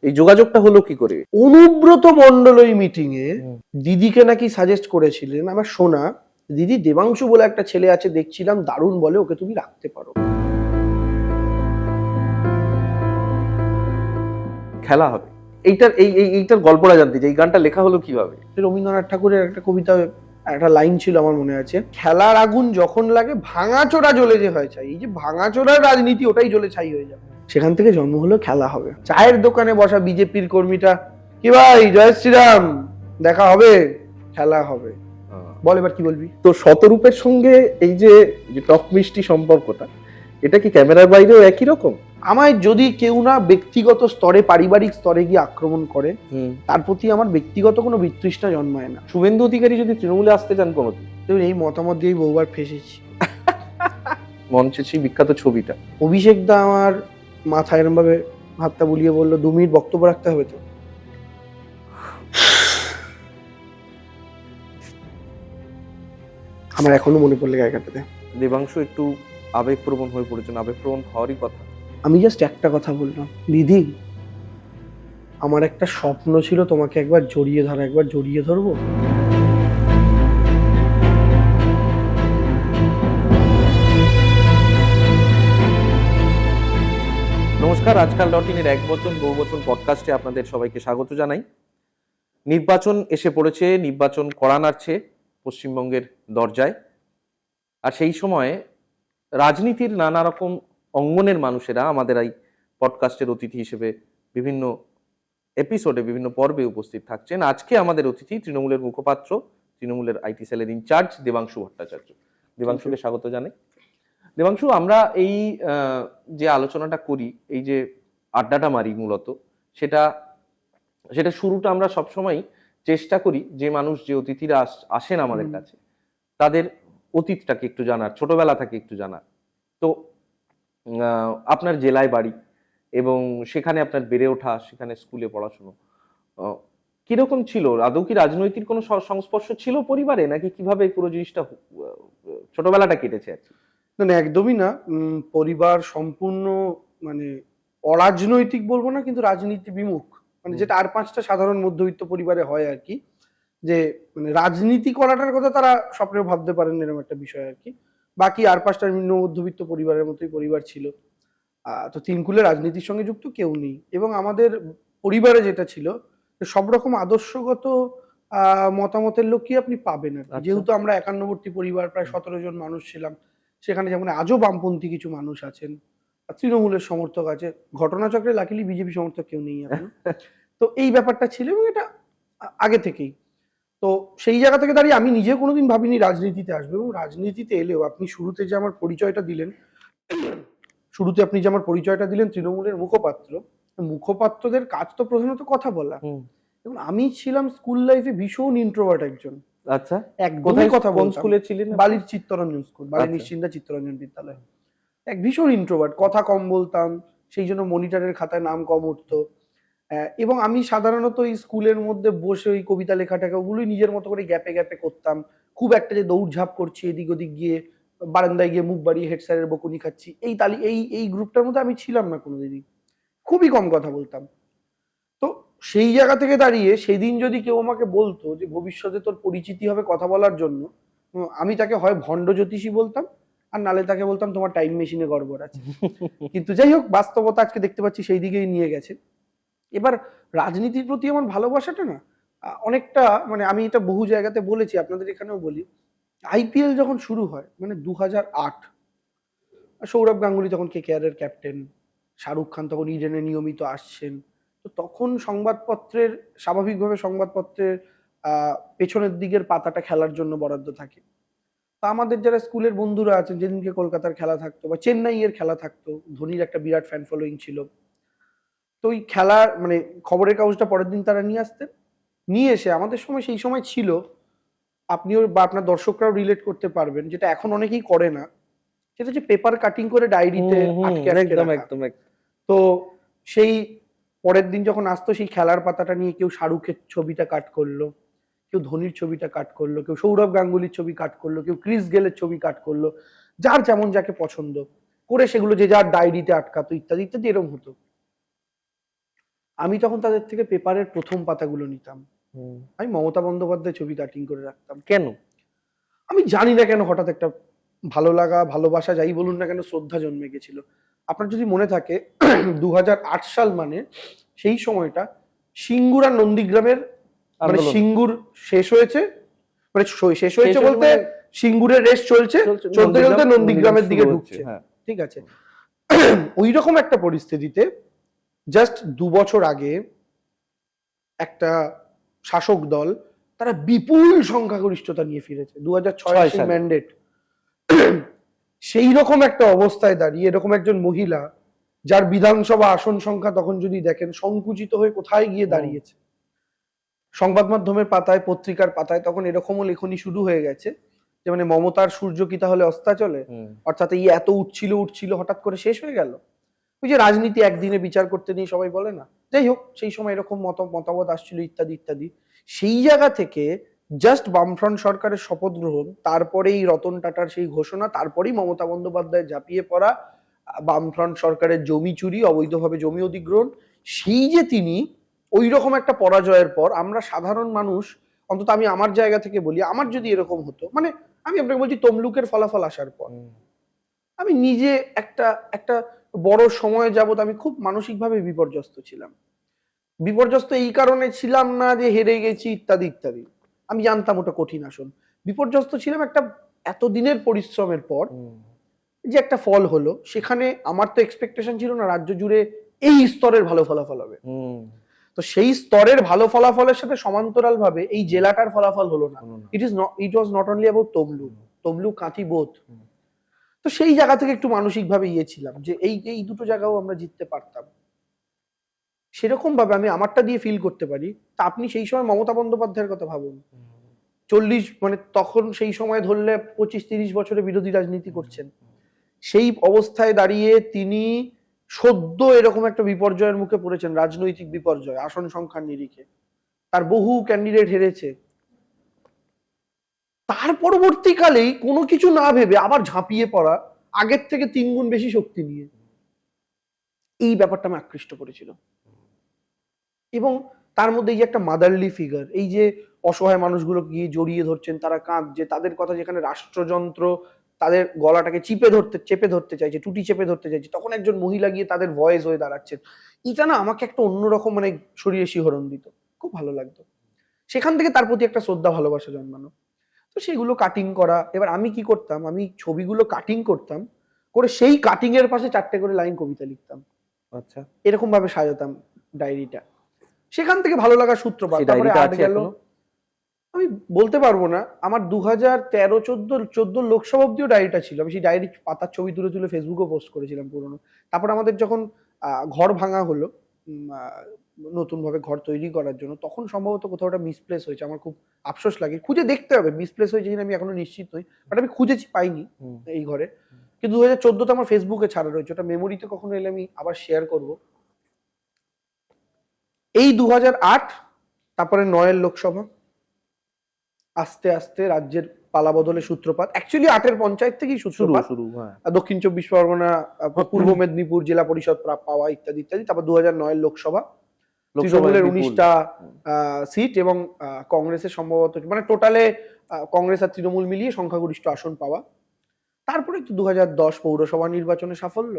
এই যোগাযোগটা হলো কি করে? অনুব্রত মন্ডল ওই মিটিং এ দিদিকে নাকি সাজেস্ট করেছিলেন, আমার শোনা, দিদি দেবাংশু বলে একটা ছেলে আছে দেখছিলাম দারুণ বলে, ওকে তুমি রাখতে পারো। খেলা হবে এইটার গল্পটা জানতে চাই, এই গানটা লেখা হলো কিভাবে? রবীন্দ্রনাথ ঠাকুরের একটা কবিতা, একটা লাইন ছিল আমার মনে আছে, খেলার আগুন যখন লাগে ভাঙাচোরা জ্বলে যে হয় ছাই, এই যে ভাঙাচোরার রাজনীতি ওটাই জ্বলে ছাই হয়ে যাবে। সেখান থেকে জন্ম হলো খেলা হবে। চায়ের দোকানে বসা বিজেপির কর্মীটা, কি ভাই জয় শ্রীরাম, দেখা হবে, খেলা হবে, বল এবার কি বলবি? তো শতরূপের সঙ্গে এই যে টক মিষ্টি সম্পর্কটা, এটা কি ক্যামেরার বাইরেও একই রকম? আমায় যদি কেউ না ব্যক্তিগত স্তরে, পারিবারিক স্তরে গিয়ে আক্রমণ করে, তার প্রতি আমার ব্যক্তিগত কোনো বিতৃষ্ণা জন্মায় না। শুভেন্দু অধিকারী যদি তৃণমূলে আসতে চান কোনোদিন, এই মতামত দিয়েই বহুবার ফেসেছি। মঞ্চে সেই বিখ্যাত ছবিটা, অভিষেক দা আমার মাথায় এরম ভাবে হাতটা বুলিয়ে বললো 2 মিনিট বক্তব্য রাখতে হবে তো। আমার এখনো মনে পড়লে গায়ে কাটাতে। দেবাংশু একটু আবেগপ্রবণ হয়ে পড়েছেন, আবেগপ্রবণ হওয়ারই কথা। আমি জাস্ট একটা কথা বললাম, দিদি আমার একটা স্বপ্ন ছিল তোমাকে একবার জড়িয়ে ধরা, একবার জড়িয়ে ধরবো। নমস্কার, আজকাল.ইনের এক বচন বহু বচন পডকাস্টে আপনাদের সবাইকে স্বাগত জানাই। নির্বাচন এসে পড়েছে, নির্বাচন কড়া নাড়ছে পশ্চিমবঙ্গের দরজায়। আর সেই সময়ে রাজনীতির নানা রকম অঙ্গনের মানুষেরা আমাদের এই পডকাস্টের অতিথি হিসেবে বিভিন্ন এপিসোডে, বিভিন্ন পর্বে উপস্থিত থাকছেন। আজকে আমাদের অতিথি তৃণমূলের মুখপাত্র, তৃণমূলের আইটি সেলের ইনচার্জ দেবাংশু ভট্টাচার্য। দেবাংশুকে স্বাগত জানাই। দেবাংশু, আমরা এই যে আলোচনাটা করি, এই যে আড্ডাটা মারি মূলত, সেটা শুরুটা আমরা সবসময় চেষ্টা করি যে মানুষ, যে অতিথিরা আসেন আমাদের কাছে, তাদের অতীতটাকে একটু জানার, ছোটবেলা থেকে একটু জানার। তো আপনার জেলায় বাড়ি এবং সেখানে আপনার বেড়ে ওঠা, সেখানে স্কুলে পড়াশুনো, কিরকম ছিল? আদৌ কি রাজনৈতিক কোনো সংস্পর্শ ছিল পরিবারে, নাকি কিভাবে পুরো জিনিসটা ছোটবেলাটা কেটেছে আর কি? না, একদমই না। পরিবার সম্পূর্ণ মানে অরাজনৈতিক বলবো না, কিন্তু রাজনীতি বিমুখ, মানে যেটা আর 5টা সাধারণ মধ্যবিত্ত পরিবারে হয় আর কি, যে মানে রাজনীতি করাটার কথা তারা স্বপ্নেও ভাবতে পারেন এরকম একটা বিষয় আর কি। বাকি আর 5টা নিম্ন মধ্যবিত্ত পরিবারের মতোই পরিবার ছিল। তো তিনকুলে রাজনীতির সঙ্গে যুক্ত কেউ নেই। এবং আমাদের পরিবারে যেটা ছিল, সব রকম আদর্শগত মতামতের লোকই আপনি পাবেন আর কি। যেহেতু আমরা একান্নবর্তী পরিবার, প্রায় 17 জন মানুষ ছিলাম, সেখানে যেমন আজও বামপন্থী কিছু মানুষ আছেন, তৃণমূলের সমর্থক আছে, ঘটনাচক্রে লাকিলি বিজেপি সমর্থক কেউ নেই এখন। তো এই ব্যাপারটা ছিল, এবং এটা আগে থেকেই। তো সেই জায়গা থেকে দাঁড়িয়ে আমি নিজে কোনোদিন ভাবিনি রাজনীতিতে আসবে। এবং রাজনীতিতে এলেও আপনি শুরুতে যে আমার পরিচয়টা দিলেন, তৃণমূলের মুখপাত্র, মুখপাত্রদের কাজ তো প্রধানত কথা বলা। এবং আমি ছিলাম স্কুল লাইফে ভীষণ ইন্ট্রোভার্ট একজন। আচ্ছা, একদমই কথা কোন স্কুলে ছিলেন? বালির চিত্তরঞ্জন স্কুল, বালির নিশ্চিন্দা চিত্তরঞ্জন বিদ্যালয়। ভীষণ ইন্ট্রোভার্ট, কথা কম বলতাম, সেই জন্য মনিটরের খাতায় নাম কম উঠতো। এবং আমি সাধারণত ওই স্কুলের মধ্যে বসে ওই কবিতা লেখাটাকে ওগুলোই নিজের মতো করে গ্যাপে গ্যাপে করতাম। খুব একটা যে দৌড়ঝাঁপ করছি এদিক ওদিক গিয়ে, বারান্দায় গিয়ে মুখ বাড়িয়ে হেড স্যারের বকুনি খাচ্ছি, এই গ্রুপটার মধ্যে আমি ছিলাম না কোনোদিনই। খুবই কম কথা বলতাম। তো সেই জায়গা থেকে দাঁড়িয়ে সেদিন যদি কেউ আমাকে বলতো যে ভবিষ্যতে তোর পরিচিতি হবে কথা বলার জন্য, আমি তাকে হয় ভণ্ড জ্যোতিষী বলতাম, আর নালে তাকে বলতাম তোমার টাইম মেশিনে গড়বড় আছে। কিন্তু যাই হোক, বাস্তবতা আজকে দেখতে পাচ্ছি সেই দিকেই নিয়ে গেছে। এবার রাজনীতির প্রতি আমার ভালোবাসাটা না অনেকটা, মানে আমি এটা বহু জায়গাতে বলেছি, আপনাদের এখানেও বলি, আইপিএল যখন শুরু হয়, মানে 2008, সৌরভ গাঙ্গুলি তখন কেকেআরের ক্যাপ্টেন, শাহরুখ খান তখন ইডেনে নিয়মিত আসছেন। তো তখন সংবাদপত্রের, স্বাভাবিকভাবে সংবাদপত্রের পেছনের দিকের পাতাটা খেলার জন্য বরাদ্দ থাকে। তা আমাদের যারা স্কুলের বন্ধুরা আছেন, যেদিনকে কলকাতার খেলা থাকতো বা চেন্নাইয়ের খেলা থাকতো, ধোনির একটা বিরাট ফ্যান ফলোয়িং ছিল, তো ওই খেলার মানে খবরের কাগজটা পরের দিন তারা নিয়ে আসতেন। নিয়ে এসে আমাদের সময়, সেই সময় ছিল, আপনিও বা আপনার দর্শকরাও রিলেট করতে পারবেন, যেটা এখন অনেকেই করে না, সেটা হচ্ছে পেপার কাটিং করে ডায়েরিতে আটকে রাখা। তো সেই পরের দিন যখন আসতো, সেই খেলার পাতাটা নিয়ে কেউ শাহরুখের ছবিটা কাট করলো, কেউ ধোনির ছবিটা কাট করলো, কেউ সৌরভ গাঙ্গুলির ছবি কাট করলো, কেউ ক্রিস গেলের ছবি কাট করলো, যার যেমন যাকে পছন্দ করে সেগুলো যে যার ডায়েরিতে আটকাতো, ইত্যাদি ইত্যাদি, এরকম হতো। আমি তখন তাদের থেকে পেপারের প্রথম পাতাগুলো নিতাম। আমি মমতা বন্দ্যোপাধ্যায় ছবি কাটিং করে রাখতাম। কেন? আমি জানি না কেন হঠাৎ একটা ভালো লাগা, ভালোবাসা, যাই বলুন না কেন, শ্রদ্ধা জন্মে গেছিল। আপনার যদি মনে থাকে 2008 সাল মানে সেই সময়টা সিঙ্গুর আর নন্দীগ্রামের মানে আন্দোলন। সিঙ্গুর শেষ হয়েছে, মানে শেষ হয়েছে বলতে সিঙ্গুরের রেস চলছে, চলতে চলতে নন্দীগ্রামের দিকে ঢুকছে। হ্যাঁ। ঠিক আছে। ওই রকম একটা পরিস্থিতিতে জাস্ট 2 বছর আগে একটা শাসক দল তারা বিপুল সংখ্যাগরিষ্ঠতা নিয়ে ফিরেছে 2006 সালে। ম্যান্ডেট। সেই রকম একটা অবস্থায় দাঁড়িয়ে এরকম একজন মহিলা, যার বিধানসভা আসন সংখ্যা তখন যদি দেখেন সংকুচিত হয়ে কোথায় গিয়ে দাঁড়িয়েছে, সংবাদ মাধ্যমের পাতায়, পত্রিকার পাতায় তখন এরকমও লেখনি শুরু হয়ে গেছে যে মানে মমতার সূর্য কি তাহলে অস্তাচলে, অর্থাৎ এই এত উঠছিল হঠাৎ করে শেষ হয়ে গেল। ওই যে রাজনীতি একদিনে বিচার করতে নিয়ে সবাই বলে না, যাই হোক সেই সময় এরকম মতামত আসছিল ইত্যাদি ইত্যাদি। সেই জায়গা থেকে জাস্ট বামফ্রন্ট সরকারের শপথ গ্রহণ, তারপরেই রতন টাটার সেই ঘোষণা, তারপরেই মমতা বন্দ্যোপাধ্যায় ঝাঁপিয়ে পড়া, বামফ্রন্ট সরকারের জমি চুরি, অবৈধভাবে জমি অধিগ্রহণ, সেই যে তিনি ওই রকম একটা পরাজয়ের পর আমরা সাধারণ মানুষ, অন্তত আমি আমার জায়গা থেকে বলি, আমার যদি এরকম হতো, মানে আমি আপনাকে বলছি তমলুকের ফলাফল আসার পর আমি নিজে একটা বড় সময় যাবত আমি খুব মানসিকভাবে বিপর্যস্ত ছিলাম। বিপর্যস্ত এই কারণে ছিলাম না যে হেরে গেছি ইত্যাদি ইত্যাদি, আমি জানতাম ওটা কঠিন আসন। বিপর্যস্ত ছিলাম একটা এতদিনের পরিশ্রমের পর যে একটা ফল হলো, সেখানে আমার তো এক্সপেকটেশন ছিল না রাজ্য জুড়ে এই স্তরের ভালো ফলাফল হবে। তো সেই স্তরের ভালো ফলাফলের সাথে সমান্তরাল ভাবে এই জেলাটার ফলাফল হলো না। It was not only about Tamluk Kanthi both. তো সেই জায়গা থেকে একটু মানসিকভাবে ছিলাম যে এই দুটো জায়গাও আমরা জিততে পারতাম। সেরকম ভাবে আমি আমারটা দিয়ে ফিল করতে পারি। তা আপনি সেই সময় মমতা বন্দ্যোপাধ্যায়ের কথা ভাবুন, 40 মানে তখন সেই সময় ধরলে 25-30 বছরে বিরোধী রাজনীতি করছেন। সেই অবস্থায় দাঁড়িয়ে তিনি সদ্য এরকম একটা বিপর্যয়ের মুখে পড়েছেন, রাজনৈতিক বিপর্যয়, আসন সংখ্যার নিরিখে তার বহু ক্যান্ডিডেট হেরেছে। তার পরবর্তীকালেই কোনো কিছু না ভেবে আবার ঝাঁপিয়ে পড়া, আগের থেকে 3 গুণ বেশি শক্তি নিয়ে, এই ব্যাপারটা আমি আকৃষ্ট করেছিল। এবং তার মধ্যে এই যে একটা মাদারলি ফিগার, এই যে অসহায় মানুষগুলো গিয়ে জড়িয়ে ধরছেন, তারা কাঁদছে, তাদের কথা যেখানে রাষ্ট্রযন্ত্র তাদের গলাটাকে চেপে ধরতে চাইছে, টুটি চেপে ধরতে চাইছে, তখন একজন মহিলা গিয়ে তাদের ভয়েস হয়ে দাঁড়াচ্ছেন। এটা না আমাকে একটা অন্যরকম মানে শরীরে শিহরণ দিত, খুব ভালো লাগতো। সেখান থেকে তার প্রতি একটা শ্রদ্ধা ভালোবাসা জন্মানো। তো সেগুলো কাটিং করা। এবার আমি কি করতাম, আমি ছবিগুলো কাটিং করতাম, করে সেই কাটিং এর পাশে 4টে করে লাইন কবিতা লিখতাম। আচ্ছা, এরকম ভাবে সাজাতাম ডায়েরিটা। সেখান থেকে ভালো লাগার সূত্রপাত। তারপরে আট গেল, আমি বলতে পারবো না, আমার 2013-14 লোকসভা অব্দিও ডায়েরিটা ছিল। আমি সেই ডায়েরি পাতার ছবি তুলে তুলে ফেসবুকে পোস্ট করেছিলাম পুরোনো। তারপর আমাদের যখন ঘর ভাঙা হলো, নতুন ভাবে ঘর তৈরি করার জন্য, তখন সম্ভবত কোথাও একটা মিসপ্লেস হয়েছে। আমার খুব আফসোস লাগে, খুঁজে দেখতে হবে মিসপ্লেস হয়েছে কিনা, আমি এখনো নিশ্চিত নই, বাট আমি খুঁজেছি, পাইনি এই ঘরে। কিন্তু 2014তে আমার ফেসবুকে ছাড়া রয়েছে, ওটা মেমোরিতে কখনো এলে আমি আবার শেয়ার করব। এই 2008, তারপরে 9-এর লোকসভা, আস্তে আস্তে রাজ্যের পালা বদলের সূত্রপাত। অ্যাকচুয়ালি 8-এর পঞ্চায়েত থেকেই সূত্রপাত, দক্ষিণ 24 পরগনা, পূর্ব মেদিনীপুর জেলা পরিষদ পাওয়া ইত্যাদি ইত্যাদি। তারপর 2009-এর লোকসভা, তৃণমূলের 19টা সিট এবং কংগ্রেসের সম্ভবত মানে টোটালে কংগ্রেস আর তৃণমূল মিলিয়ে সংখ্যাগরিষ্ঠ আসন পাওয়া। তারপরে 2010 পৌরসভা নির্বাচনে সাফল্য,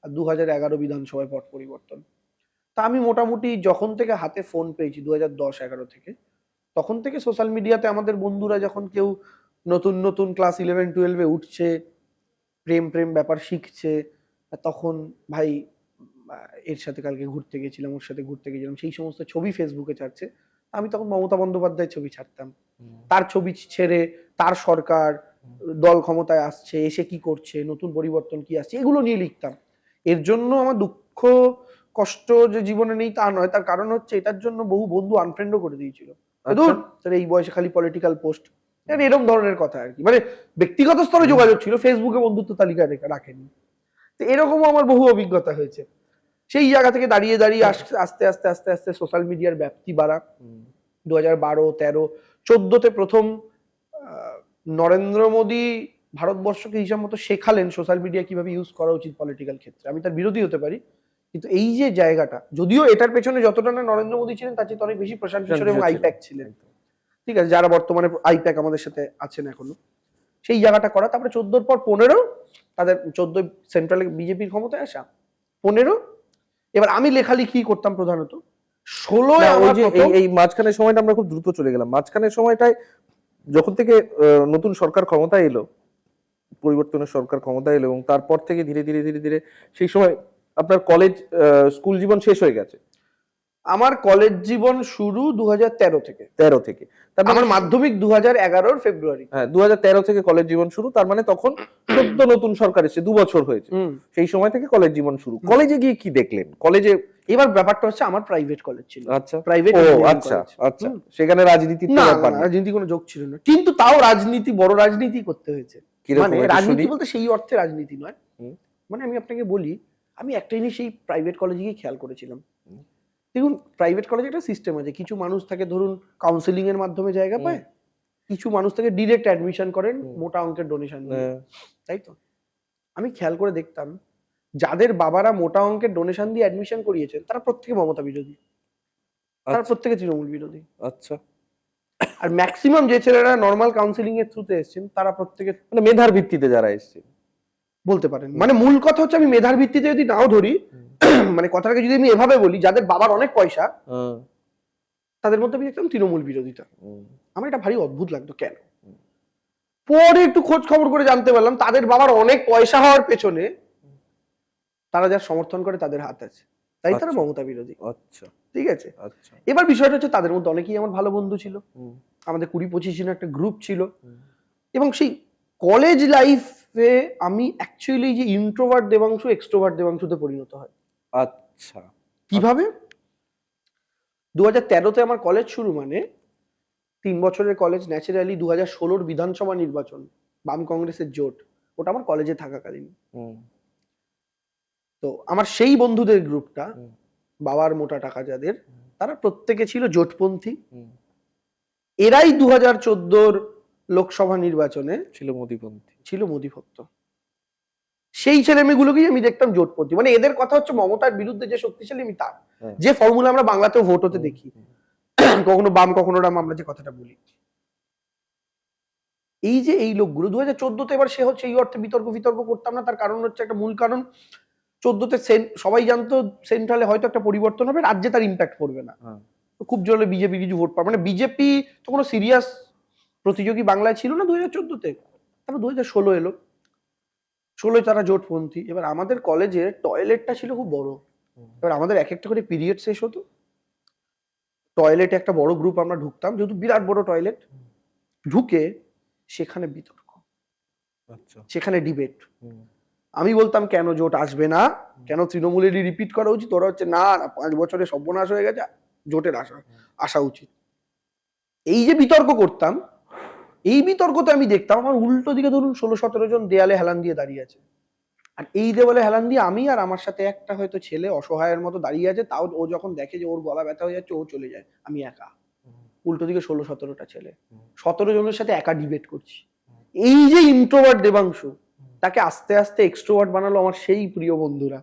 আর 2011 বিধানসভায় পট পরিবর্তন। তা আমি মোটামুটি যখন থেকে হাতে ফোন পেয়েছি 2010-11 থেকে, তখন থেকে সোশ্যাল মিডিয়াতে আমাদের বন্ধুরা যখন কেউ নতুন নতুন ক্লাস 11-12-এ উঠছে, প্রেম ব্যাপার শিখছে, তখন ভাই এর সাথে কালকে ঘুরতে গেছিলাম, ওর সাথে ঘুরতে গেছিলাম, সেই সমস্ত ছবি ফেসবুকে ছাড়ছে। আমি তখন মমতা বন্দ্যোপাধ্যায়ের ছবি ছাড়তাম, তার ছবি ছেড়ে তার সরকার, দল ক্ষমতায় আসছে, এসে কি করছে, নতুন পরিবর্তন কি আসছে, এগুলো নিয়ে লিখতাম। এর জন্য আমার দুঃখ কষ্ট যে জীবনে নেই তা নয়, তার কারণ হচ্ছে এটার জন্য বহু বন্ধু আনফ্রেন্ডও করে দিয়েছিল। এই বয়সে খালি পলিটিক্যাল পোস্ট, এরকম ধরনের কথা আর কি, মানে ব্যক্তিগত স্তরে যোগাযোগ ছিল, ফেসবুকে বন্ধুত্ব তালিকা রাখেনি। তো এরকমও আমার বহু অভিজ্ঞতা হয়েছে। সেই জায়গা থেকে দাঁড়িয়ে আস্তে আস্তে আস্তে আস্তে সোশ্যাল মিডিয়ার ব্যাপ্তি বাড়া। 2012, 13, 14তে প্রথম নরেন্দ্র মোদী ভারতবর্ষকে হিসাব মতো শেখালেন সোশ্যাল মিডিয়া কিভাবে ইউজ করা উচিত পলিটিক্যাল ক্ষেত্রে। আমি তার বিরোধী হতে পারি, কিন্তু এই যে জায়গাটা, যদিও এটার পেছনে যতটা না নরেন্দ্র মোদী ছিলেন তার চেয়ে অনেক বেশি প্রশান্ত কিশোর এবং আইপ্যাক ছিলেন, ঠিক আছে, যারা বর্তমানে আইপ্যাক আমাদের সাথে আছেন এখনো, সেই জায়গাটা করা। তারপরে 14 পর 15 তাদের 14 সেন্ট্রালে বিজেপির ক্ষমতায় আসা, 15 এবার আমি লেখালেখি করতাম প্রধানত, 16 এই মাঝখানের সময়টা আমরা খুব দ্রুত চলে গেলাম। মাঝখানের সময়টায় যখন থেকে নতুন সরকার ক্ষমতায় এলো, পরিবর্তনের সরকার ক্ষমতায় এলো, এবং তারপর থেকে ধীরে ধীরে ধীরে ধীরে সেই সময় আপনার কলেজ স্কুল জীবন শেষ হয়ে গেছে। আমার কলেজ জীবন শুরু 2013 থেকে। 13 থেকে তার আমার মাধ্যমিক 2011 ফেব্রুয়ারি। হ্যাঁ, 2013 থেকে কলেজ জীবন শুরু, তার মানে তখন সদ্য নতুন সরকার এসেছে, 2 বছর হয়েছে, সেই সময় থেকে কলেজ জীবন শুরু। কলেজে গিয়ে কি দেখলেন? কলেজে এবার ব্যাপারটা হচ্ছে আমার প্রাইভেট কলেজ ছিল। আচ্ছা, প্রাইভেট। আচ্ছা আচ্ছা, সেখানে রাজনীতির না, ব্যাপার নেই। রাজনীতি কোনো যোগ ছিল না, কিন্তু তাও রাজনীতি, বড় রাজনীতি করতে হয়েছে। মানে রাজনীতি বলতে সেই অর্থে রাজনীতি নয়, মানে আমি আপনাকে বলি, আমি একটা জিনিস সেই প্রাইভেট কলেজে গিয়ে খেয়াল করেছিলাম। দেখুন, প্রাইভেট কলেজে একটা সিস্টেম আছে, কিছু মানুষ থাকে ধরুন কাউন্সিলিং এর মাধ্যমে জায়গা পায়, কিছু মানুষ থেকে ডিরেক্ট অ্যাডমিশন করেন মোটা অঙ্কের ডোনেশন দিয়ে, তাই তো? আমি খেয়াল করে দেখতাম যাদের বাবারা মোটা অঙ্কের ডোনেশন দিয়ে অ্যাডমিশন করিয়েছেন তারা প্রত্যেকে মমতা বিরোধী, তারা প্রত্যেকে তৃণমূল বিরোধী। আচ্ছা। আর ম্যাক্সিমাম যে ছেলেরা নর্মাল কাউন্সিলিং এর থ্রুতে এসেছেন তারা প্রত্যেকে মানে মেধার ভিত্তিতে যারা এসেছে বলতে পারেন। মানে মূল কথা হচ্ছে, আমি মেধার ভিত্তিতে যদি নাও ধরি, মানে কথাটাকে যদি আমি এভাবে বলি, যাদের বাবার অনেক পয়সা তাদের মধ্যে আমি দেখতাম তৃণমূল বিরোধিতা। আমার এটা ভারী অদ্ভুত লাগতো, কেন? পরে একটু খোঁজ খবর করে জানতে পারলাম তাদের বাবার অনেক পয়সা হওয়ার পেছনে তারা যার সমর্থন করে তাদের হাত আছে, তাই তারা মমতা বিরোধী। আচ্ছা, ঠিক আছে। আচ্ছা, এবার বিষয়টা হচ্ছে তাদের মধ্যে অনেকেই আমার ভালো বন্ধু ছিল, আমাদের 20-25 জনের একটা গ্রুপ ছিল, এবং সেই কলেজ লাইফে আমি অ্যাকচুয়ালি যে ইন্ট্রোভার্ট দেবাংশু এক্সট্রোভার্ট দেবাংশুতে পরিণত হয়। আচ্ছা, কিভাবে? 2013-তে আমার কলেজ শুরু, মানে 3 বছরের কলেজ। ন্যাচারালি 2016-র বিধানসভা নির্বাচন, বাম কংগ্রেসের জোট, ওটা আমার কলেজে থাকাকালীন। তো আমার সেই বন্ধুদের গ্রুপটা, বাবার মোটা টাকা যাদের, তারা প্রত্যেকে ছিল জোটপন্থী। এরাই 2014-র লোকসভা নির্বাচনে ছিল মোদী ভক্ত। সেই ছেলে মেয়েগুলোকেই আমি দেখতাম জোটপন্থী। মানে এদের কথা হচ্ছে মমতার বিরুদ্ধে যে শক্তিশালী, আমি তার যে ফর্মুলা আমরা বাংলাতেও ভোট হতে দেখি, কখনো বাম কখনো রাম, আমরা যে কথাটা বলি, এই যে এই লোকগুলো 2014-তে, এবার সে হচ্ছে এই অর্থে বিতর্ক করতাম না, তার কারণ হচ্ছে, একটা মূল কারণ, 14-তে সবাই জানতো সেন্ট্রালে হয়তো একটা পরিবর্তন হবে, রাজ্যে তার ইম্প্যাক্ট পড়বে না, খুব জোরে বিজেপি কিছু ভোট পাবে। মানে বিজেপি তো কোনো সিরিয়াস প্রতিযোগী বাংলায় ছিল না 2014-তে। তারপর 2016 এলো, 16-য় তারা জোটপন্থী। এবার আমাদের কলেজের টয়লেটটা ছিল খুব বড়, এবার আমাদের এক একটা করে পিরিয়ড শেষ হতো, টয়লেটে একটা বড় গ্রুপ আমরা ঢুকতাম, যেহেতু বিরাট বড় টয়লেট, ঢুকে সেখানে বিতর্ক, সেখানে ডিবেট। আমি বলতাম কেন জোট আসবে না, কেন তৃণমূলেরই রিপিট করা উচিত, ওরা হচ্ছে না 5 বছরে সর্বনাশ হয়ে গেছে, জোটের আসা উচিত। এই যে বিতর্ক করতাম, এই বিতর্কতে আমি দেখতাম আমার উল্টো দিকে ধরুন 16-17 জন দেয়ালে হেলান দিয়ে দাঁড়িয়ে আছে, আর এই দেওয়ালে হেলান দিয়ে আমি আর আমার সাথে একটা হয়তো ছেলে অসহায়ের মতো দাঁড়িয়ে আছে, তাও ও যখন দেখে যে ওর গলা ব্যথা হয়ে যাচ্ছে ও চলে যায়, আমি একা। উল্টো দিকে 16-17টা ছেলে, 17 জনের সাথে একা ডিবেট করছি। এই যে ইন্ট্রোভার্ট দেবাংশু, তাকে আস্তে আস্তে এক্সট্রোভার্ট বানালো আমার সেই প্রিয় বন্ধুরা,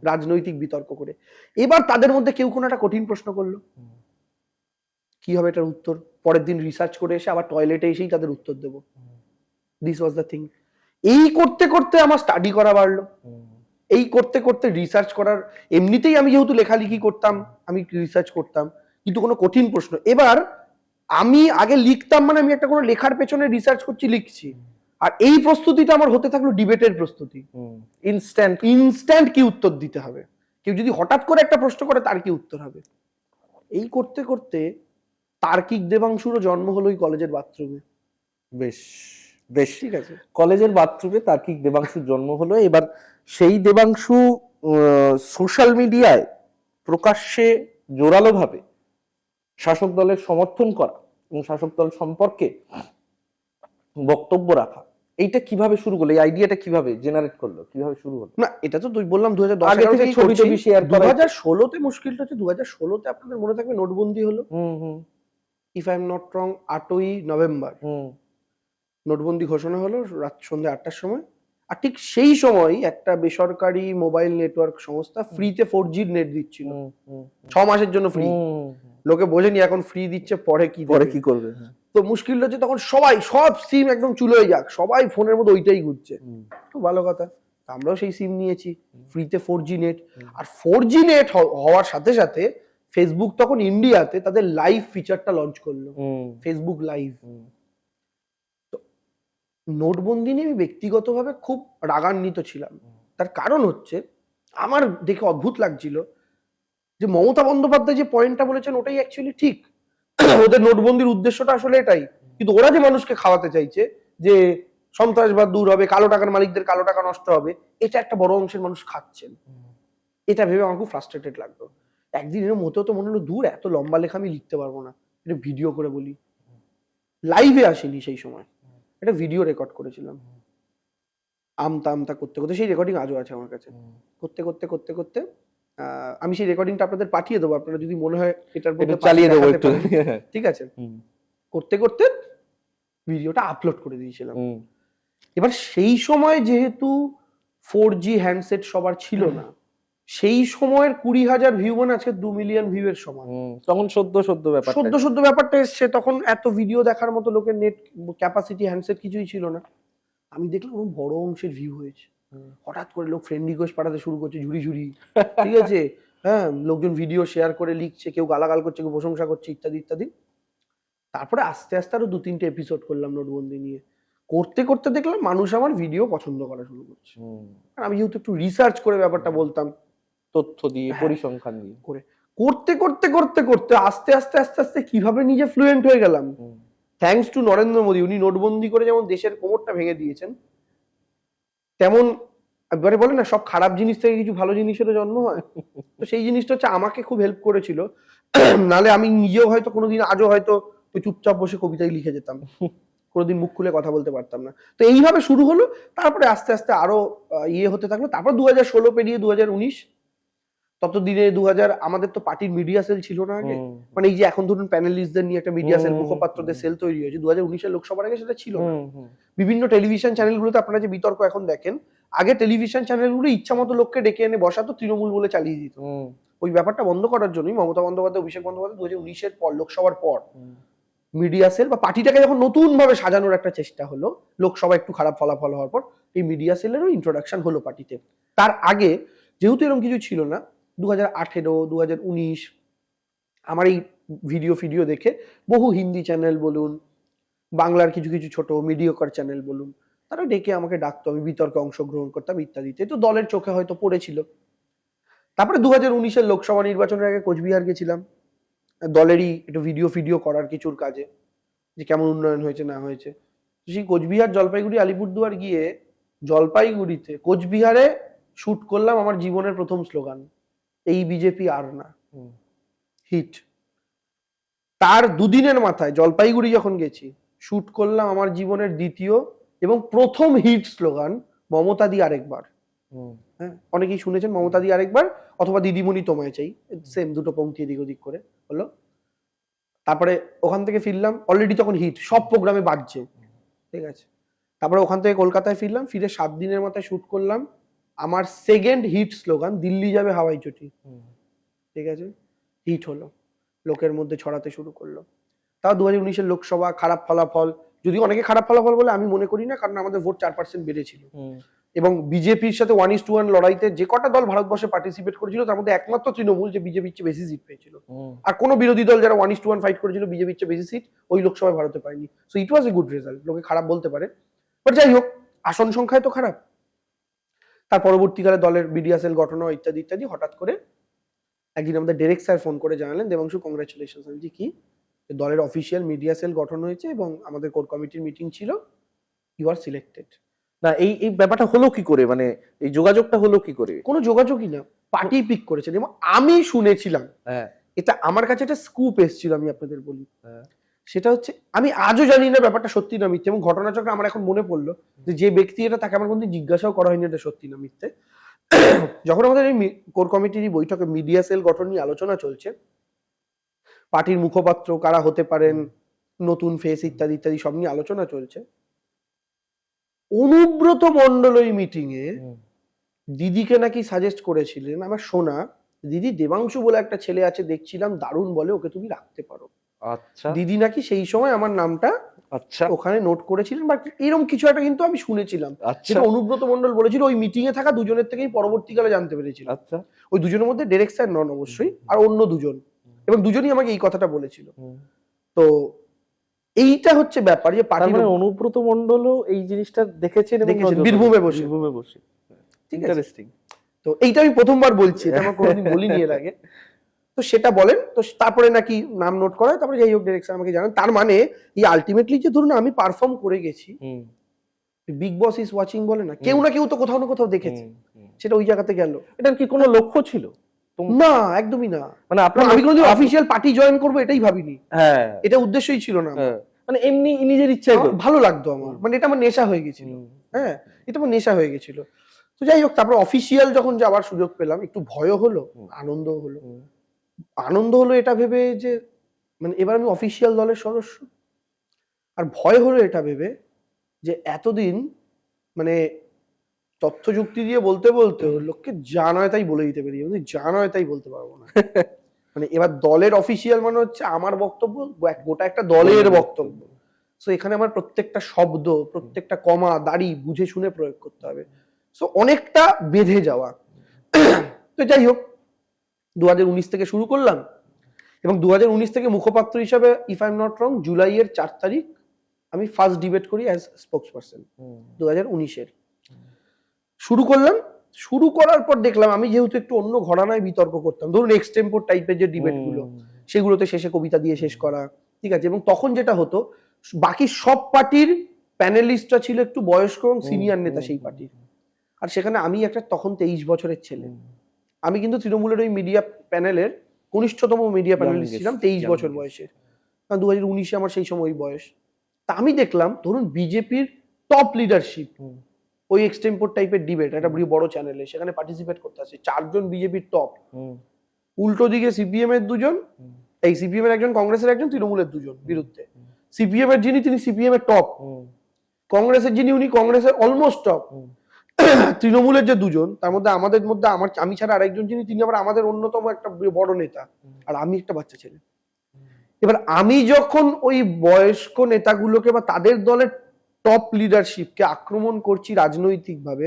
রাজনৈতিক বিতর্ক করে। এবার তাদের মধ্যে কেউ কোনো একটা কঠিন প্রশ্ন করলো, কি হবে এটার উত্তর? পরের দিন রিসার্চ করে এসে আবার টয়লেটে এসেই তাদের উত্তর দেবো। This was the thing. এই করতে করতে আমার স্টাডি করা বাড়লো, এই করতে করতে রিসার্চ করার, এমনিতেই আমি যেহেতু লেখালেখি করতাম, আমি রিসার্চ করতাম, কিন্তু কোনো কঠিন প্রশ্ন, এবার আমি আগে লিখতাম, মানে আমি একটা কোনো লেখার পেছনে রিসার্চ করছি, লিখছি, আর এই প্রস্তুতিটা আমার হতে থাকলো ডিবেটের প্রস্তুতি। ইনস্ট্যান্ট কি উত্তর দিতে হবে, কেউ যদি হঠাৎ করে একটা প্রশ্ন করে তার কি উত্তর হবে। এই করতে করতে তার্কিক দেবাংশুরও জন্ম হলো এই কলেজের বাথরুমে। বেশ বেশ, ঠিক আছে, কলেজের বাথরুমে তার্কিক দেবাংশুর জন্ম হলো। এবার সেই দেবাংশু সোশ্যাল মিডিয়ায় প্রকাশ্যে জোরালো ভাবে শাসক দলের সমর্থন করা এবং শাসক দল সম্পর্কে বক্তব্য রাখা, এইটা কিভাবে শুরু করলো? এই আইডিয়াটা কিভাবে জেনারেট করলো, কিভাবে শুরু হলো? না, এটা তো তুই বললাম 2016-তে মুশকিলটা হচ্ছে 2016-তে আপনাদের মনে থাকবে নোটবন্দি হলো, if I am not wrong 8ই নভেম্বর নোটবন্দি ঘোষণা হলো রাত সন্ধ্যা 8টার সময়। আর ঠিক সেই সময় একটা বেসরকারি মোবাইল নেটওয়ার্ক সংস্থা ফ্রিতে 4G নেট দিচ্ছিল, 6 মাসের জন্য ফ্রি। লোকে বোঝেনি এখন ফ্রি দিচ্ছে, পরে কি করবে। তো মুশকিল হচ্ছে তখন সব সিম একদম চুলো হয়ে যাক, সবাই ফোনের মধ্যে ওইটাই ঘুরছে। খুব ভালো কথা, আমরাও সেই সিম নিয়েছি, ফ্রিতে 4G নেট। আর 4G নেট হওয়ার সাথে সাথে ফেসবুক তখন ইন্ডিয়াতে তাদের লাইভ ফিচারটা লঞ্চ করলো, ফেসবুক লাইভ। তো নোটবন্দি নিয়ে আমি ব্যক্তিগতভাবে খুব রাগান্বিত ছিলাম। তার কারণ হচ্ছে আমার দেখে অদ্ভুত লাগছিল যে মমতা বন্দ্যোপাধ্যায় যে পয়েন্টটা বলেছেন ওটাই অ্যাকচুয়ালি ঠিক। ওদের নোটবন্দির উদ্দেশ্যটা আসলে এটাই, কিন্তু ওরা যে মানুষকে খাওয়াতে চাইছে যে সন্ত্রাসবাদ দূর হবে, কালো টাকার মালিকদের কালো টাকা নষ্ট হবে, এটা একটা বড় অংশের মানুষ খাচ্ছেন। এটা ভেবে আমার খুব ফ্রাস্ট্রেটেড লাগতো। একদিন এর মতো তো মনে হলো দূর, এত লম্বা লেখা আমি লিখতে পারবো না, এটা ভিডিও করে বলি। লাইভে আসিনি সেই সময়, এটা ভিডিও রেকর্ড করেছিলাম। আমতা করতে করতে, সেই রেকর্ডিং আজও আছে আমার কাছে, করতে করতে আমি সেই রেকর্ডিংটা আপনাদের পাঠিয়ে দেবো, আপনারা যদি মনে হয় এটার মধ্যে চালিয়ে দেবো একটু, ঠিক আছে। করতে করতে ভিডিওটা আপলোড করে দিয়েছিলাম। এবার সেই সময় যেহেতু 4G হ্যান্ডসেট সবার ছিল না, সেই সময়ের 20,000 ভিউ মানে আজকে 2 মিলিয়ন ভিউ এর সমান। তখন সদ্য ব্যাপারটা এসছে, তখন এত ভিডিও দেখার মতো লোকের নেট ক্যাপাসিটি হ্যান্ডসেট কিছুই ছিল না। আমি দেখলাম বড় অংশের ভিউ হয়েছে। হঠাৎ করে লোক ফ্রেন্ড রিকোয়েস্ট পাঠাতে শুরু করছে, ঝুড়ি ঠিক আছে। হ্যাঁ, লোকজন ভিডিও শেয়ার করে লিখছে, কেউ গালাগাল করছে, কেউ প্রশংসা করছে, ইত্যাদি ইত্যাদি। তারপরে আস্তে আস্তে আরো 2-3টে এপিসোড করলাম নোটবন্দি নিয়ে। করতে করতে দেখলাম মানুষ আমার ভিডিও পছন্দ করা শুরু করছে। আমি যেহেতু একটু রিসার্চ করে ব্যাপারটা বলতাম, তথ্য দিয়ে, পরিসংখ্যান দিয়ে করতে আস্তে আস্তে কিভাবে নিজে ফ্লুয়েন্ট হয়ে গেলাম। Thanks to Narendra Modi. উনি নোটবন্দি করে যেমন দেশের কোমরটা ভেঙে দিয়েছেন, তেমন একবারে বলে না সব খারাপ জিনিস থেকে কিছু ভালো জিনিসেরও জন্ম হয়। তো সেই জিনিসটা হচ্ছে আমাকে খুব হেল্প করেছিল। নালে আমি নিজেও হয়তো কোনোদিন, আজও হয়তো ওই চুপচাপ বসে কবিতাই লিখে যেতাম, কোনোদিন মুখ খুলে কথা বলতে পারতাম না। তো এইভাবে শুরু হলো, তারপরে আস্তে আস্তে আরো হতে থাকলো। তারপর 2016 পেরিয়ে 2019, ততদিনে 2000 আমাদের তো পার্টির মিডিয়া সেল ছিল না আগে। মানে এই যে এখন ধরুন প্যানেলিস্টদের নিয়ে একটা মিডিয়া সেল, মুখপাত্রদের সেল তৈরি হয়েছে, 2019-এর লোকসভার আগে সেটা ছিল না। বিভিন্ন টেলিভিশন চ্যানেলগুলোতে আপনারা যে বিতর্ক এখন দেখেন, আগে টেলিভিশন চ্যানেলগুলো ইচ্ছা মতো লোককে ডেকে এনে বসাতো, তৃণমূল বলে চালিয়ে দিত। ওই ব্যাপারটা বন্ধ করার জন্যই মমতা বন্দ্যোপাধ্যায়, অভিষেক বন্দ্যোপাধ্যায় 2019-এর পর, লোকসভার পর মিডিয়া সেল বা পার্টিটাকে যখন নতুন ভাবে সাজানোর একটা চেষ্টা হলো, লোকসভা একটু খারাপ ফলাফল হওয়ার পর এই মিডিয়া সেলেরও ইন্ট্রোডাকশন হলো পার্টিতে। তার আগে যেহেতু এরকম কিছু ছিল না, 2018, 2019 আমার এই ভিডিও দেখে বহু হিন্দি চ্যানেল বলুন, বাংলার কিছু কিছু ছোট মিডিয়াকর চ্যানেল বলুন, তারা ডেকে আমাকে ডাকতো, আমি বিতর্কে অংশগ্রহণ করতাম ইত্যাদিতে। তো দলের চোখে হয়তো পড়েছিল। তারপরে 2019-এর লোকসভা নির্বাচনের আগে কোচবিহার গেছিলাম, দলেরই একটু ভিডিও করার কিছুর কাজে, যে কেমন উন্নয়ন হয়েছে না হয়েছে। সেই কোচবিহার, জলপাইগুড়ি, আলিপুরদুয়ার গিয়ে জলপাইগুড়িতে কোচবিহারে শুট করলাম আমার জীবনের প্রথম স্লোগান, এই বিজেপি আর না, হিট। তার দুদিনের মাথায় জলপাইগুড়ি যখন গেছি, শুট করলাম আমার জীবনের দ্বিতীয় এবং প্রথম হিট স্লোগান, মমতা দি আরেকবার। হ্যাঁ, অনেকেই শুনেছেন মমতা দি আরেকবার অথবা দিদিমণি তোমায় চাই, সেম দুটো পংক্তি এদিক ওদিক করে হলো। তারপরে ওখান থেকে ফিরলাম, অলরেডি তখন হিট সব প্রোগ্রামে বাজছে, ঠিক আছে। তারপরে ওখান থেকে কলকাতায় ফিরলাম, ফিরে 7 দিনের মাথায় শুট করলাম আমার সেকেন্ড হিট স্লোগান, দিল্লি যাবে হাওয়াই চটি, ঠিক আছে। হিট হলো, লোকের মধ্যে ছড়াতে শুরু করলো। তাও 2019-এর লোকসভা খারাপ ফলাফল, যদি অনেকে খারাপ ফলাফল বলে, আমি মনে করি না, কারণ আমাদের ভোট 4% বেড়েছিল। এবং বিজেপির সাথে 1:1 লড়াইতে যে কটা দল ভারতবর্ষে পার্টিসিপেট করেছিল, তার মধ্যে একমাত্র তৃণমূল যে বিজেপির চেয়ে বেশি সিট পেয়েছিল। আর কোনো বিরোধী দল যারা 1:1 ফাইট করেছিল বিজেপির চেয়ে বেশি সিট ওই লোকসভায় ভারতে পায়নি। So it was a good result. লোকে খারাপ বলতে পারে, বাট যাই হোক, আসন সংখ্যায় তো খারাপ। তার পরবর্তীকালে দলের মিডিয়া সেল গঠন ইত্যাদি ইত্যাদি। হঠাৎ করে একদিন আমাদের ডিরেক্ট স্যার ফোন করে জানালেন, দেবাংশু কংগ্রাচুলেশন। আমি কি, দলের অফিসিয়াল মিডিয়া সেল গঠন হয়েছে এবং আমাদের কোর কমিটির মিটিং ছিল, ইউ আর সিলেক্টেড। না, এই ব্যাপারটা হলো কি করে, মানে এই যোগাযোগটা হলো কি করে? কোনো যোগাযোগই না, পার্টি পিক করেছেন এবং আমি শুনেছিলাম। এটা আমার কাছে একটা স্কুপ এসেছিল, আমি আপনাদের বলি। সেটা হচ্ছে, আমি আজও জানি না ব্যাপারটা সত্যি না মিথ্যে, এবং ঘটনাচক্রে আমার এখন মনে পড়লো যে ব্যক্তি এটা, তাকে আমার কোনদিন জিজ্ঞাসাও করা হয়নি এটা সত্যি না মিথ্যে। যখন আমাদের এই কোর কমিটির বৈঠকে মিডিয়া সেল গঠন নিয়ে আলোচনা চলছে, পার্টির মুখপাত্র কারা হতে পারেন, নতুন ফেস ইত্যাদি ইত্যাদি সব নিয়ে আলোচনা চলছে, অনুব্রত মণ্ডল ওই মিটিং এ দিদিকে নাকি সাজেস্ট করেছিলেন, আমার শোনা, দিদি দেবাংশু বলে একটা ছেলে আছে দেখছিলাম দারুণ বলে, ওকে তুমি রাখতে পারো। আচ্ছা দিদি নাকি সেই সময় আমার নামটা আচ্ছা ওখানে নোট করেছিলেন বা এরকম কিছু একটা কিন্তু আমি শুনেছিলাম, আচ্ছা যেটা অনুব্রত মণ্ডল বলেছিল। ওই মিটিং এ থাকা দুজনের থেকেই পরবর্তীকালে জানতে পেরেছিলাম। আচ্ছা ওই দুজনের মধ্যে ডেরেক স্যার নন অবশ্যই, আর অন্য দুজন, এবং দুজনই আমাকে এই কথাটা বলেছিল। তো এইটা হচ্ছে ব্যাপার যে তার পার্টির মানে অনুব্রত মণ্ডলও এই জিনিসটা দেখেছেন এবং দেখেছেন, নজর বীরভূমে বসে। বীরভূমে বসে। ঠিক আছে, ইন্টারেস্টিং। তো এইটা আমি প্রথমবার বলছি, এটা আমার কোনোদিন বলিনি এর আগে। তো সেটা বলেন, তো তারপরে নাকি নাম নোট করা হয়, তারপরে যাই হোক ডিরেক্টর আমাকে জানান। তার মানে এই আলটিমেটলি যে ধরুন আমি পারফর্ম করে গেছি, বিগ বস ইজ ওয়াচিং বলে না, কেউ না কেউ তো কোথাও না কোথাও দেখেছে, সেটা ওই জায়গাতে গেল। এটার কি কোনো লক্ষ্য ছিল? না, একদমই না। মানে আপনার আমি কোনোদিন অফিসিয়াল পার্টি জয়েন করবো এটাই ভাবিনি, হ্যাঁ এটা উদ্দেশ্যই ছিল না। মানে এমনি নিজের ইচ্ছায় আমার ভালো লাগতো আমার, মানে এটা আমার নেশা হয়ে গেছিল। হ্যাঁ, এটা আমার নেশা হয়ে গেছিল। তো যাই হোক, তারপর অফিসিয়াল যখন যাওয়ার সুযোগ পেলাম, একটু ভয়ও হলো, আনন্দও হলো। আনন্দ হলো এটা ভেবে যে মানে এবার আমি অফিসিয়াল দলের সদস্য, আর ভয় হলো এটা ভেবে যে এতদিন মানে তথ্য যুক্তি দিয়ে বলতে বলতে লোককে যা নয় তাই বলে দিতে পারি, যা নয় তাই বলতে পারবো না। মানে এবার দলের অফিসিয়াল মানে হচ্ছে আমার বক্তব্য, গোটা একটা দলের বক্তব্য। সো এখানে আমার প্রত্যেকটা শব্দ, প্রত্যেকটা কমা দাড়ি বুঝে শুনে প্রয়োগ করতে হবে। সো অনেকটা বেঁধে যাওয়া। তো যাই হোক, 2019 থেকে শুরু করলাম, এবং 2019 থেকে মুখপাত্র হিসাবে, ইফ আই এম নট রং, জুলাইয়ের 4 তারিখ আমি ফার্স্ট ডিবেট করি অ্যাজ স্পোকস পারসন 2019-এর। শুরু করলাম, শুরু করার পর দেখলাম আমি যেহেতু একটু অন্য ঘরানায় বিতর্ক করতাম, ধরুন এক্সটেম্পোর টাইপের যে ডিবেট গুলো, সেগুলোতে শেষে কবিতা দিয়ে শেষ করা, ঠিক আছে। এবং তখন যেটা হতো, বাকি সব পার্টির প্যানেলিস্টরা ছিল একটু বয়স্ক এবং সিনিয়র নেতা সেই পার্টির, আর সেখানে আমি একটা তখন 23 বছরের ছেলে। আমি কিন্তু তৃণমূলের ওই মিডিয়া প্যানেলের কনিষ্ঠতম মিডিয়া প্যানেলিস্ট ছিলাম, 23 বছর বয়সের, কারণ 2019-এ আমার সেই সময় বয়স। তা আমি দেখলাম ধরুন বিজেপির টপ লিডারশিপ ওই এক্সটেম্পোর টাইপের ডিবেট, একটা বড় চ্যানেলে, সেখানে পার্টিসিপেট করতে আসে 4 জন বিজেপির টপ। উল্টো দিকে সিপিএম এর 2 জন, এই সিপিএম এর একজন, কংগ্রেসের একজন, তৃণমূলের 2 জন বিরুদ্ধে। সিপিএম এর যিনি, তিনি সিপিএম এর টপ, কংগ্রেসের যিনি, উনি কংগ্রেসের অলমোস্ট টপ, তৃণমূলের যে 2 জন, তার মধ্যে আমাদের মধ্যে আমি ছাড়া আরেকজন যিনি, তিনি আবার আমাদের অন্যতম একটা বড় নেতা, আর আমি একটা বাচ্চা ছেলে। এবার আমি যখন ওই বয়স্ক নেতাগুলোকে বা তাদের দলের টপ লিডারশিপকে আক্রমণ করছি রাজনৈতিকভাবে,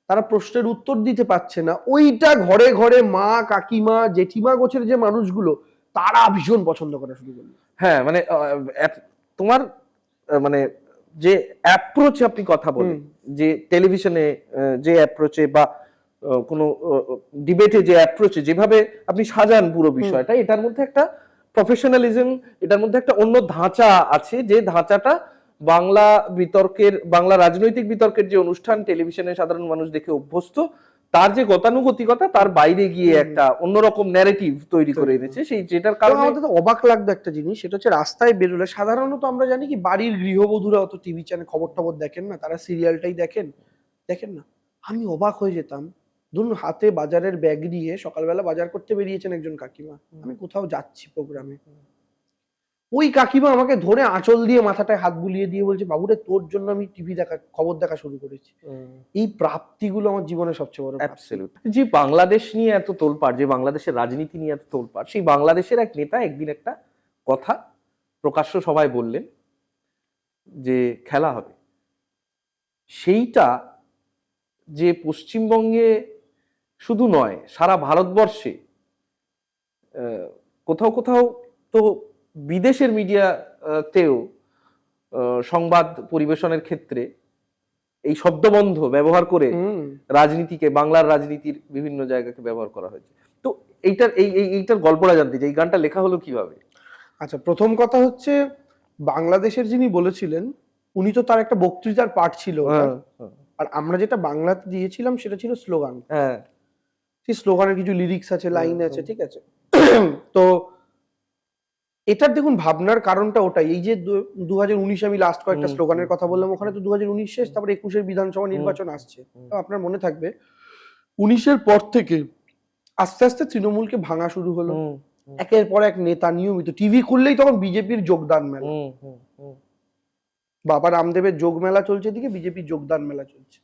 তারা প্রশ্নের উত্তর দিতে পারছে না, ওইটা ঘরে ঘরে মা, কাকিমা, জেঠিমা গোছের যে মানুষগুলো, তারা ভীষণ পছন্দ করা শুরু করলো। হ্যাঁ, মানে তোমার মানে যে অ্যাপ্রোচে আপনি কথা বলেন, যে টেলিভিশনে যে অ্যাপ্রোচে বা কোনো ডিবেটে যে অ্যাপ্রোচে যেভাবে আপনি সাজান পুরো বিষয়টা, এটার মধ্যে একটা প্রফেশনালিজম, এটার মধ্যে একটা অন্য ধাঁচা আছে, যে ধাঁচাটা বাংলা বিতর্কের, বাংলা রাজনৈতিক বিতর্কের যে অনুষ্ঠান টেলিভিশনে সাধারণ মানুষ দেখে অভ্যস্ত, তার যে গতানুগতিকতা, তার বাইরে গিয়ে একটা অন্যরকম ন্যারেটিভ তৈরি করে এনেছে। সেই যেটার কারণে আমাদের তো অবাক লাগতো একটা জিনিস, সেটা হচ্ছে রাস্তায় বেরোলে সাধারণত আমরা জানি কি বাড়ির গৃহবধূরা অত টিভি চ্যানেল খবর টবর দেখেন না, তারা সিরিয়ালটাই দেখেন না। আমি অবাক হয়ে যেতাম, ধরুন হাতে বাজারের ব্যাগ নিয়ে সকালবেলা বাজার করতে বেরিয়েছেন একজন কাকিমা, আমি কোথাও যাচ্ছি প্রোগ্রামে, ওই কাকিমা আমাকে ধরে আঁচল দিয়ে মাথাটায় হাত বুলিয়ে দিয়ে বলছে, বাবুরে তোর জন্য আমি টিভি দেখা, খবর দেখা শুরু করেছি। এই প্রাপ্তিগুলো আমার জীবনের সবচেয়ে বড় অ্যাবসলিউট। যে বাংলাদেশ নিয়ে এত তোলপাড়, যে বাংলাদেশের রাজনীতি নিয়ে এত তোলপাড়, সেই বাংলাদেশের এক নেতা একদিন একটা কথা প্রকাশ্য সবাই বললেন যে খেলা হবে। সেইটা যে পশ্চিমবঙ্গে শুধু নয়, সারা ভারতবর্ষে কোথাও কোথাও তো বিদেশের মিডিয়াতেও সংবাদ পরিবেশনের ক্ষেত্রে এই শব্দবন্ধ ব্যবহার করে রাজনীতিকে, বাংলার রাজনীতির বিভিন্ন জায়গাকে ব্যবহার করা হয়েছে। তো এইটার গল্পটা জানতে চাই, এই গানটা লেখা হলো কিভাবে? আচ্ছা, প্রথম কথা হচ্ছে বাংলাদেশের যিনি বলেছিলেন, উনি তো তার একটা বক্তৃতার পাঠ ছিল, আর আমরা যেটা বাংলাতে দিয়েছিলাম সেটা ছিল স্লোগান। হ্যাঁ, সেই স্লোগানের কিছু লিরিক্স আছে, লাইন আছে, ঠিক আছে। তো এটার দেখুন ভাবনার কারণটা ওটাই, এই যে 2019 আমি লাস্ট কয়েকটা স্লোগানের কথা বললাম, ওখানে তো 2019 শেষ, তারপরে 21-এর বিধানসভা নির্বাচন আসছে। আপনার মনে থাকবে 19-এর পর থেকে আস্তে আস্তে তৃণমূলকে ভাঙা শুরু হলো, একের পর এক নেতা নিয়মিত, টিভি খুললেই তখন বিজেপির যোগদান মেলা। বাবা রামদেবের যোগ মেলা চলছে, দিকে বিজেপি যোগদান মেলা চলছে।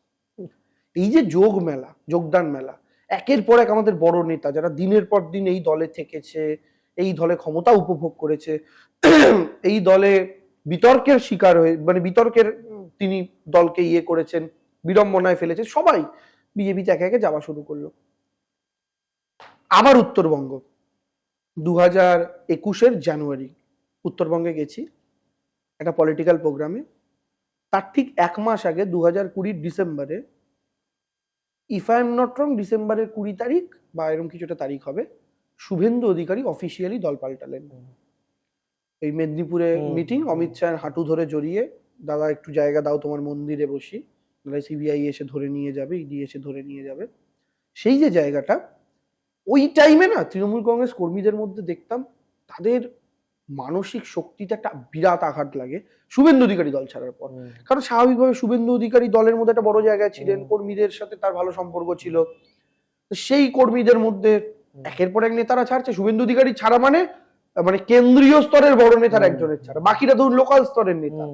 এই যে যোগ মেলা, যোগদান মেলা, একের পর এক আমাদের বড় নেতা যারা দিনের পর দিন এই দলে থেকেছে, এই দলে ক্ষমতা উপভোগ করেছে, এই দলে বিতর্কের শিকার হয়ে, মানে বিতর্কের তিনি দলকে ইয়ে করেছেন, বিড়ম্বনায় ফেলেছে, সবাই বিজেপিতে একে একে যাওয়া শুরু করলো। আবার উত্তরবঙ্গ 2021 জানুয়ারি উত্তরবঙ্গে গেছি একটা পলিটিক্যাল প্রোগ্রামে। তার ঠিক 1 মাস আগে 2020 ডিসেম্বরে, ইফ আই এম নট রং, ডিসেম্বরের 20 তারিখ বা এরকম কিছুটা তারিখ হবে, শুভেন্দু অধিকারী অফিসিয়ালি দল পাল্টালেন। এই মেদিনীপুরে মিটিং, অমিত শাহের হাঁটু ধরে জড়িয়ে, দাদা একটু জায়গা দাও, তোমার মন্দিরে বসি, নাহলে সিবিআই এসে ধরে নিয়ে যাবে, ইডি এসে ধরে নিয়ে যাবে। সেই যে জায়গাটা, ওই টাইমে না তৃণমূল কংগ্রেস কর্মীদের মধ্যে দেখতাম তাদের মানসিক শক্তিতে একটা বিরাট আঘাত লাগে শুভেন্দু অধিকারী দল ছাড়ার পর। কারণ স্বাভাবিকভাবে শুভেন্দু অধিকারী দলের মধ্যে একটা বড় জায়গায় ছিলেন, কর্মীদের সাথে তার ভালো সম্পর্ক ছিল। সেই কর্মীদের মধ্যে একের পর এক নেতারা ছাড়ছে, শুভেন্দু অধিকারী ছাড়া মানে মানে কেন্দ্রীয় স্তরের বড় নেতার একজনের ছাড়া, বাকিরা ধরুন লোকাল স্তরের নেতা।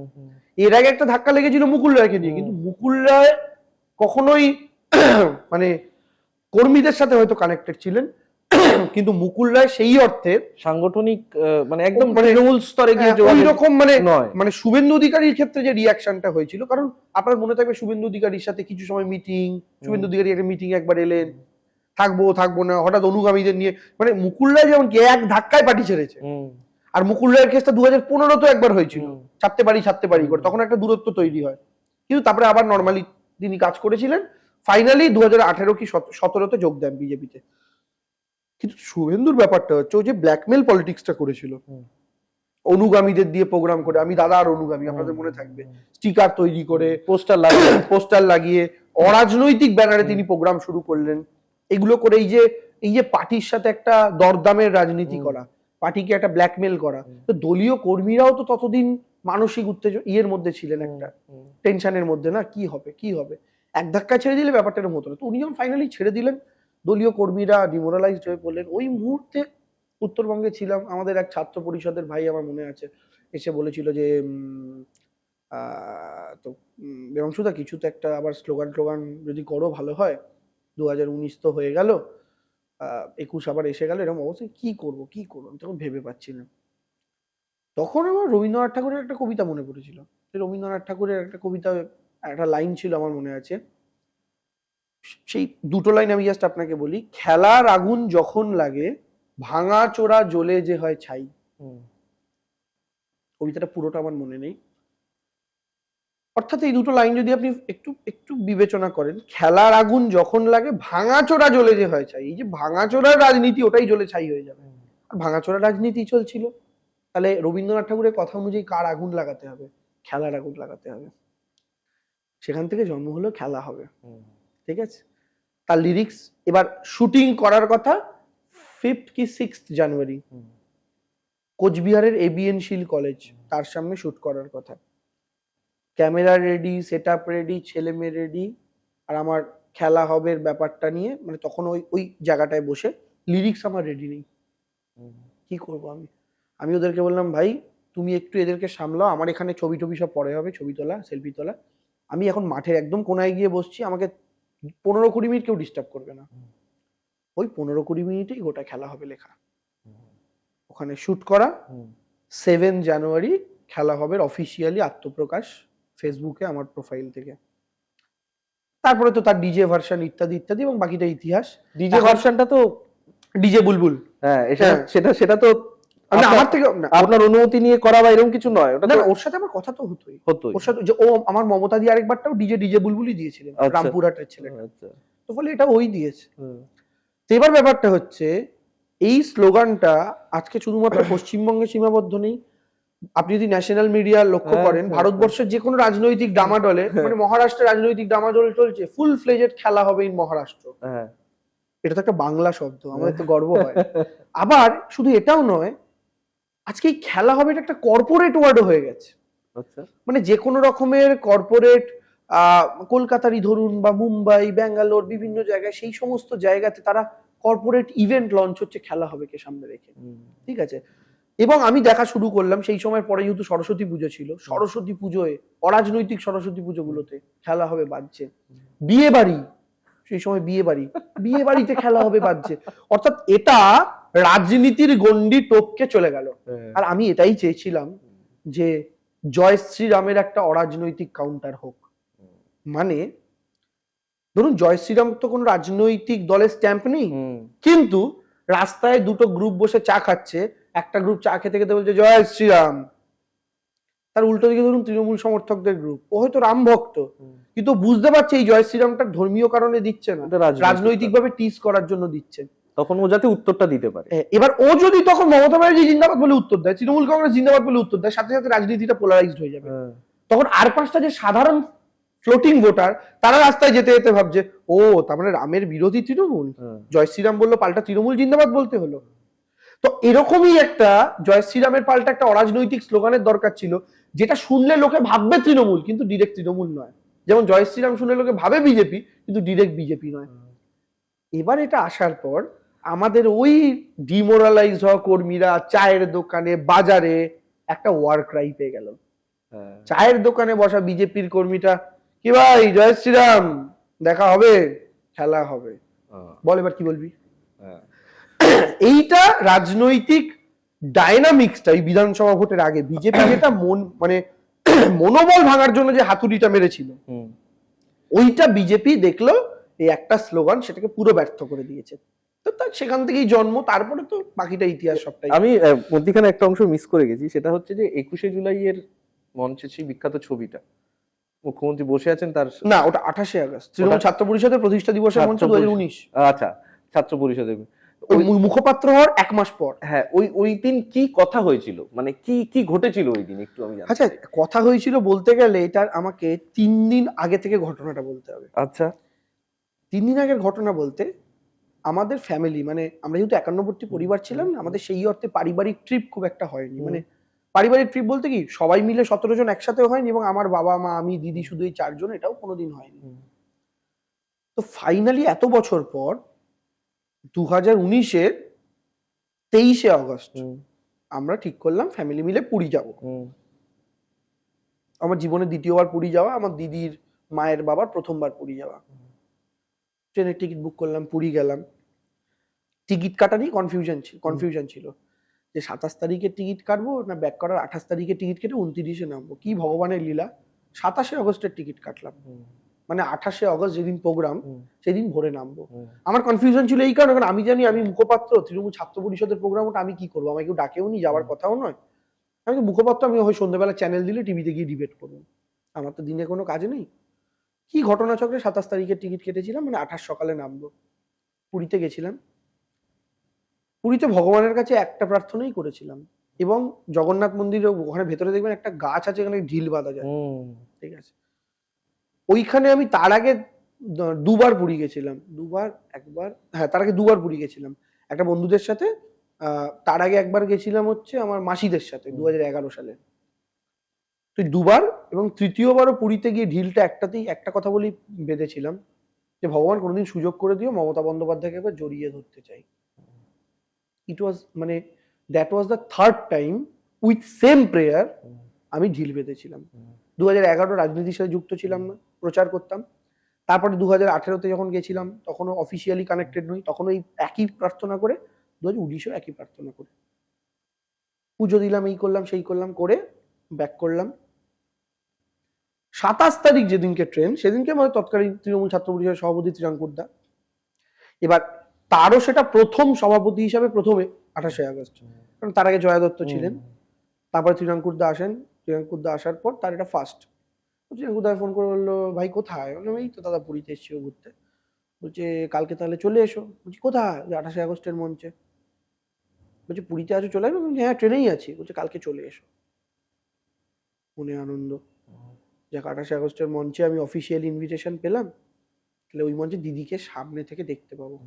এর আগে একটা ধাক্কা লেগেছিল মুকুল রায়কে নিয়ে, কিন্তু মুকুল রায় কখনোই মানে কর্মীদের সাথে হয়তো কানেক্টেড ছিলেন, কিন্তু মুকুল রায় সেই অর্থে সাংগঠনিক মানে একদম তৃণমূল স্তরে গিয়ে ওই রকম মানে শুভেন্দু অধিকারীর ক্ষেত্রে যে রিয়াকশনটা হয়েছিল, কারণ আপনার মনে থাকবে শুভেন্দু অধিকারীর সাথে কিছু সময় মিটিং, শুভেন্দু অধিকারী একটা মিটিং একবার এলেন, থাকবো না, হঠাৎ অনুগামীদের নিয়ে, মানে মুকুল রায় যেমন কি এক ধাক্কায় পার্টি ছেড়েছে। আর মুকুল রায়ের কেসটা 2015 তো একবার হয়েছিল, ছাড়তে পারি করে, তখন একটা দূরত্ব তৈরি হয়, কিন্তু তারপরে আবার নর্মালি তিনি কাজ করেছিলেন। ফাইনালি 2018 কি 17-তে যোগ দেন বিজেপিতে। কিন্তু শুভেন্দুর ব্যাপারটা হচ্ছে ও যে ব্ল্যাকমেল পলিটিক্সটা করেছিল, অনুগামীদের দিয়ে প্রোগ্রাম করে, আমি দাদা আর অনুগামী, আপনাদের মনে থাকবে, স্টিকার তৈরি করে, পোস্টার লাগিয়ে অরাজনৈতিক ব্যানারে তিনি প্রোগ্রাম শুরু করলেন। এগুলো করে এই যে পার্টির সাথে একটা দরদামের রাজনীতি করা, পার্টিকে একটা ব্ল্যাকমেল করা, তো দলীয় কর্মীরাও তো ততদিন মানসিক ইয়ের মধ্যে ছিলেন, একটা টেনশনের মধ্যে, না কি হবে, এক ধাক্কা ছেড়ে দিলে ব্যাপারটা এরকম হতো না। তো উনি যখন ফাইনালি ছেড়ে দিলেন, দলীয় কর্মীরা ডিমোরালাইজড হয়ে পড়লেন। ওই মুহূর্তে উত্তরবঙ্গে ছিলাম, আমাদের এক ছাত্র পরিষদের ভাই, আমার মনে আছে, এসে বলেছিল যে তো দেবাংশুদা কিছু তো একটা আবার স্লোগান যদি করো ভালো হয়, 2019 তো হয়ে গেল, 21 আবার এসে গেল, এরকম অবস্থায় কি করব আমি তখন ভেবে পাচ্ছি না। তখন আমার রবীন্দ্রনাথ ঠাকুরের একটা কবিতা মনে পড়েছিল। রবীন্দ্রনাথ ঠাকুরের একটা কবিতা, একটা লাইন ছিল আমার মনে আছে, সেই দুটো লাইন আমি জাস্ট আপনাকে বলি। খেলার আগুন যখন লাগে, ভাঙা চোরা জ্বলে যে হয় ছাই। কবিতাটা পুরোটা আমার মনে নেই। অর্থাৎ এই দুটো লাইন যদি আপনি একটু বিবেচনা করেন, খেলার আগুন যখন লাগে, ভাঙা চোরা জ্বলে যে হয় ছাই, এই যে ভাঙা চোরার রাজনীতি, ওটাই জ্বলে ছাই হয়ে যাবে। আর ভাঙা চোরা রাজনীতি চলছিল। তাহলে রবীন্দ্রনাথ ঠাকুরের কথা অনুযায়ী কার আগুন লাগাতে হবে? খেলার আগুন লাগাতে হবে। সেখান থেকে জন্ম হলো খেলা হবে, ঠিক আছে। তার লিরিক্স, এবার শুটিং করার কথা 5th কি 6th জানুয়ারি কোচবিহারের ABN শীল কলেজ, তার সামনে শুট করার কথা। Camera ready, set up ready, ছেলে মেয়ে রেডি, আর আমার খেলা হবে ব্যাপারটা নিয়ে, মানে তখন ওই জায়গাটায় বসে লিরিক্স আমার রেডি নেই। কি করব আমি ওদেরকে বললাম, ভাই তুমি একটু এদেরকে সামলাও, আমার এখানে ছবি সব পরে হবে, ছবি তোলা, সেলফি তোলা, আমি এখন মাঠের একদম কোনায় গিয়ে বসছি, আমাকে 15-20 মিনিট কেউ ডিস্টার্ব করবে না। ওই 15-20 মিনিটেই গোটা খেলা হবে লেখা, ওখানে শুট করা। 7 জানুয়ারি খেলা হবে অফিসিয়ালি আত্মপ্রকাশ ফেসবুকে আমার প্রোফাইল থেকে। তারপরে তো তার ডিজে ভার্সন ইত্যাদি এবং বাকিটা ইতিহাস। ডিজে ভার্সনটা তো ডিজে বুলবুল, হ্যাঁ সেটা তো আমার থেকে আপনার অনুমতি নিয়ে করা বা এরকম কিছু নয়, ওটা ওর সাথে আমার কথা তো হতোই, ওর সাথে যে ও আমার মমতা দিয়ে আরেকবারটাও ডিজে বুলবুলই দিয়েছিলেন, রামপুরহাটের ছেলেটা। তো ফলে এটা ওই দিয়েছে। তো এবার ব্যাপারটা হচ্ছে, এই স্লোগানটা আজকে শুধুমাত্র পশ্চিমবঙ্গে সীমাবদ্ধ নেই। আপনি যদি ন্যাশনাল মিডিয়া লক্ষ্য করেন, ভারতবর্ষের যে কোনো রাজনৈতিক ডামাডলে, মানে মহারাষ্ট্রের রাজনৈতিক ডামাডল চলছে, ফুল ফ্লেজেড খেলা হবে ইন মহারাষ্ট্র। এটা তো একটা বাংলা শব্দ, আমাদের তো গর্ব হয়। আবার শুধু এটাও নয়, আজকে এই খেলা হবে, এটা একটা কর্পোরেট ওয়ার্ডও হয়ে গেছে। মানে যে কোনো রকমের কর্পোরেট, কলকাতারই ধরুন বা মুম্বাই, ব্যাঙ্গালোর, বিভিন্ন জায়গায়, সেই সমস্ত জায়গাতে তারা কর্পোরেট ইভেন্ট লঞ্চ হচ্ছে খেলা হবে কে সামনে রেখে, ঠিক আছে। এবং আমি দেখা শুরু করলাম সেই সময় পরে, যেহেতু সরস্বতী পুজো ছিল, সরস্বতী পুজোয় অরাজনৈতিক সরস্বতী পুজোগুলোতে খেলা হবে বাজছে, বিয়ে বাড়ি, সেই সময় বিয়ে বাড়িতে খেলা হবে বাজছে, অর্থাৎ এটা রাজনীতির গণ্ডি টপকে চলে গেল। আর আমি এটাই চেয়েছিলাম যে জয় শ্রীরামের একটা অরাজনৈতিক কাউন্টার হোক। মানে ধরুন জয় শ্রীরাম তো কোনো রাজনৈতিক দলের স্ট্যাম্প নেই, কিন্তু রাস্তায় দুটো গ্রুপ বসে চা খাচ্ছে, একটা গ্রুপ চা খেতে খেতে বলছে জয় শ্রীরাম, তার উল্টো দিকে ধরুন তৃণমূল সমর্থকদের গ্রুপ, ও হয়তো রাম ভক্ত, কিন্তু বুঝতে পারছে এই জয় শ্রীরামটা ধর্মীয় কারণে দিচ্ছে না, রাজনৈতিক ভাবে টিস করার জন্য দিচ্ছে, তখন ও যাতে উত্তরটা দিতে পারে। এবার ও যদি তখন মমতা ব্যানার্জি জিন্দাবাদ বলে উত্তর দেয়, তৃণমূল কংগ্রেস জিন্দাবাদ বলে উত্তর দেয়, সাথে সাথে রাজনীতিটা পোলারাইজড হয়ে যাবে। তখন আর পাঁচটা যে সাধারণ ফ্লোটিং ভোটার, তারা রাস্তায় যেতে যেতে ভাবছে, ও তার মানে রামের বিরোধী তৃণমূল, জয় শ্রীরাম বললো পাল্টা তৃণমূল জিন্দাবাদ বলতে হলো। তো এরকমই একটা জয় শ্রীরামের পাল্টা একটা অরাজনৈতিক স্লোগানের দরকার ছিল, যেটা শুনলে লোকে ভাববে তৃণমূল কিন্তু ডিরেক্ট তৃণমূল নয়। যেমন জয় শ্রীরাম শুনলে লোকে ভাবে বিজেপি কিন্তু ডিরেক্ট বিজেপি নয়। এবার এটা আসার পর আমাদের ওই ডিমোরালাইজ হওয়া কর্মীরা চায়ের দোকানে বাজারে একটা ওয়ার ক্রাই পেয়ে গেল। চায়ের দোকানে বসা বিজেপির কর্মীটা, কি ভাই জয় শ্রীরাম, দেখা হবে, খেলা হবে, বল এবার কি বলবি। এইটা রাজনৈতিক ডায়নামিক্সটা এই বিধানসভা ভোটের আগে বিজেপি যেটা মানে মনোবল ভাঙার জন্য যে হাতুড়িটা মেরেছিল, ওইটা বিজেপি দেখলো এই একটা স্লোগান সেটাকে পুরো ব্যর্থ করে দিয়েছে। তো তার সেখান থেকেই জন্ম, তারপরে তো বাকিটা ইতিহাস সবটাই। আমি মধ্যখানে একটা অংশ মিস করে গেছি, সেটা হচ্ছে যে 21শে জুলাইয়ের মঞ্চে সেই বিখ্যাত ছবিটা মুখ্যমন্ত্রী বসে আছেন, তার না ওটা 28শে আগস্ট তৃণমূল ছাত্র পরিষদের প্রতিষ্ঠা দিবসের মঞ্চ 2019। আচ্ছা, ছাত্র পরিষদের ওই মুখপাত্র হওয়ার এক মাস পর। হ্যাঁ, ওই দিন কি কথা হয়েছিল, মানে কি ঘটেছিল ওই দিন একটু আমি জানি। আচ্ছা, কথা হয়েছিল বলতে গেলে এটার আমাকে 3 দিন আগে থেকে ঘটনাটা বলতে হবে। আচ্ছা, 3 দিন আগের ঘটনা বলতে আমাদের ফ্যামিলি, মানে আমরা যেহেতু 51বর্তী পরিবার ছিলাম, আমাদের সেই অর্থে পারিবারিক ট্রিপ খুব একটা হয়নি। মানে পারিবারিক ট্রিপ বলতে কি সবাই মিলে 17 জন একসাথে হয়নি, এবং আমার বাবা মা আমি দিদি শুধু এই 4 জন, এটাও কোনোদিন হয়নি। তো ফাইনালি এত বছর পর 2019-এর 23শে আগস্ট আমরা ঠিক করলাম ফ্যামিলি মিলে পুরী যাব। আমার জীবনে দ্বিতীয়বার পুরী যাওয়া, আমার দিদির মায়ের বাবার প্রথমবার পুরী যাওয়া। ট্রেনের টিকিট বুক করলাম, পুরী গেলাম। টিকিট কাটা নিয়ে কনফিউশন ছিল যে 27 তারিখে টিকিট কাটবো না ব্যাক করার 28 তারিখে টিকিট কেটে 29-এ নামবো। কি ভগবানের লীলা, 27শে আগস্টের টিকিট কাটলাম, মানে 28শে আগস্ট যেদিন প্রোগ্রাম সেদিন ভোরে নামবো। আমার কনফিউশন ছিল এই কারণে, কারণ আমি জানি আমি মুখপাত্র, তৃণমূল ছাত্র পরিষদের প্রোগ্রাম, ওটা আমি কি করবো, আমাকে কেউ ডাকেও নি, যাওয়ার কথাও নয়। আমি তো মুখপাত্র, আমি ওই সন্ধ্যাবেলা চ্যানেল দিলে টিভিতে গিয়ে ডিবেট করবো, আমার তো দিনে কোনো কাজ নেই। কি ঘটনা চক্রে 27 তারিখের টিকিট কেটেছিলাম, মানে 28 সকালে নামবো। পুরীতে গেছিলাম, পুরীতে ভগবানের কাছে একটা প্রার্থনাই করেছিলাম, এবং জগন্নাথ মন্দিরের ওখানে ভেতরে দেখবেন একটা গাছ আছে, এখানে ঢিল বাঁধা যায়, ঠিক আছে। ওইখানে আমি তার আগে 2বার পুরী গেছিলাম, তার আগে 2বার পুরী গেছিলাম একটা বন্ধুদের সাথে। তার আগে একবার গেছিলাম হচ্ছে আমার মাসিদের সাথে 2011 সালে। তো 2বার, এবং তৃতীয়বারও পুরীতে গিয়ে ঢিলটা একটাতেই একটা কথা বলি বেঁধেছিলাম যে ভগবান কোনোদিন সুযোগ করে দিও, মমতা বন্দ্যোপাধ্যায়কে একবার জড়িয়ে ধরতে চাই। ইট ওয়াজ, মানে that was the 3rd time with same prayer আমি ঢিল বেঁধেছিলাম। 2011 রাজনীতির সাথে যুক্ত ছিলাম না, প্রচার করতাম। তারপরে 2018-তে যখন গেছিলাম তখনও অফিসিয়ালি কানেক্টেড নই, তখন ওই একই প্রার্থনা করে, 2019-এও একই প্রার্থনা করে পুজো দিলাম, এই করলাম সেই করলাম করে ব্যাক করলাম। 27 তারিখ যেদিনকে ট্রেন, সেদিনকে আমাদের তৎকালীন তৃণমূল ছাত্র পরিষদের সভাপতি ত্রিরাঙ্কুর দা, এবার তারও সেটা প্রথম সভাপতি হিসাবে প্রথমে 28শে আগস্ট, কারণ তার আগে জয়া দত্ত ছিলেন, তারপরে ত্রিরাঙ্কুর দা আসেন। ত্রিরাঙ্কুর দা আসার পর তার এটা ফার্স্ট। ত্রিরাঙ্কুর দা ফোন করে বললো, ভাই কোথায়? বললাম এই তো দাদা পুরীতে এসেছি ঘুরতে। বলছে কালকে তাহলে চলে এসো। বলছি কোথায়? 28শে আগস্টের মঞ্চে। বলছে পুরীতে আছো, চলে আসবে? বলছি হ্যাঁ ট্রেনেই আছি। বলছে কালকে চলে এসো। মনে আনন্দ, যাক 28শে আগস্টের মঞ্চে আমি অফিসিয়াল ইনভিটেশন পেলাম, তাহলে ওই মঞ্চে দিদিকে সামনে থেকে দেখতে পাবো,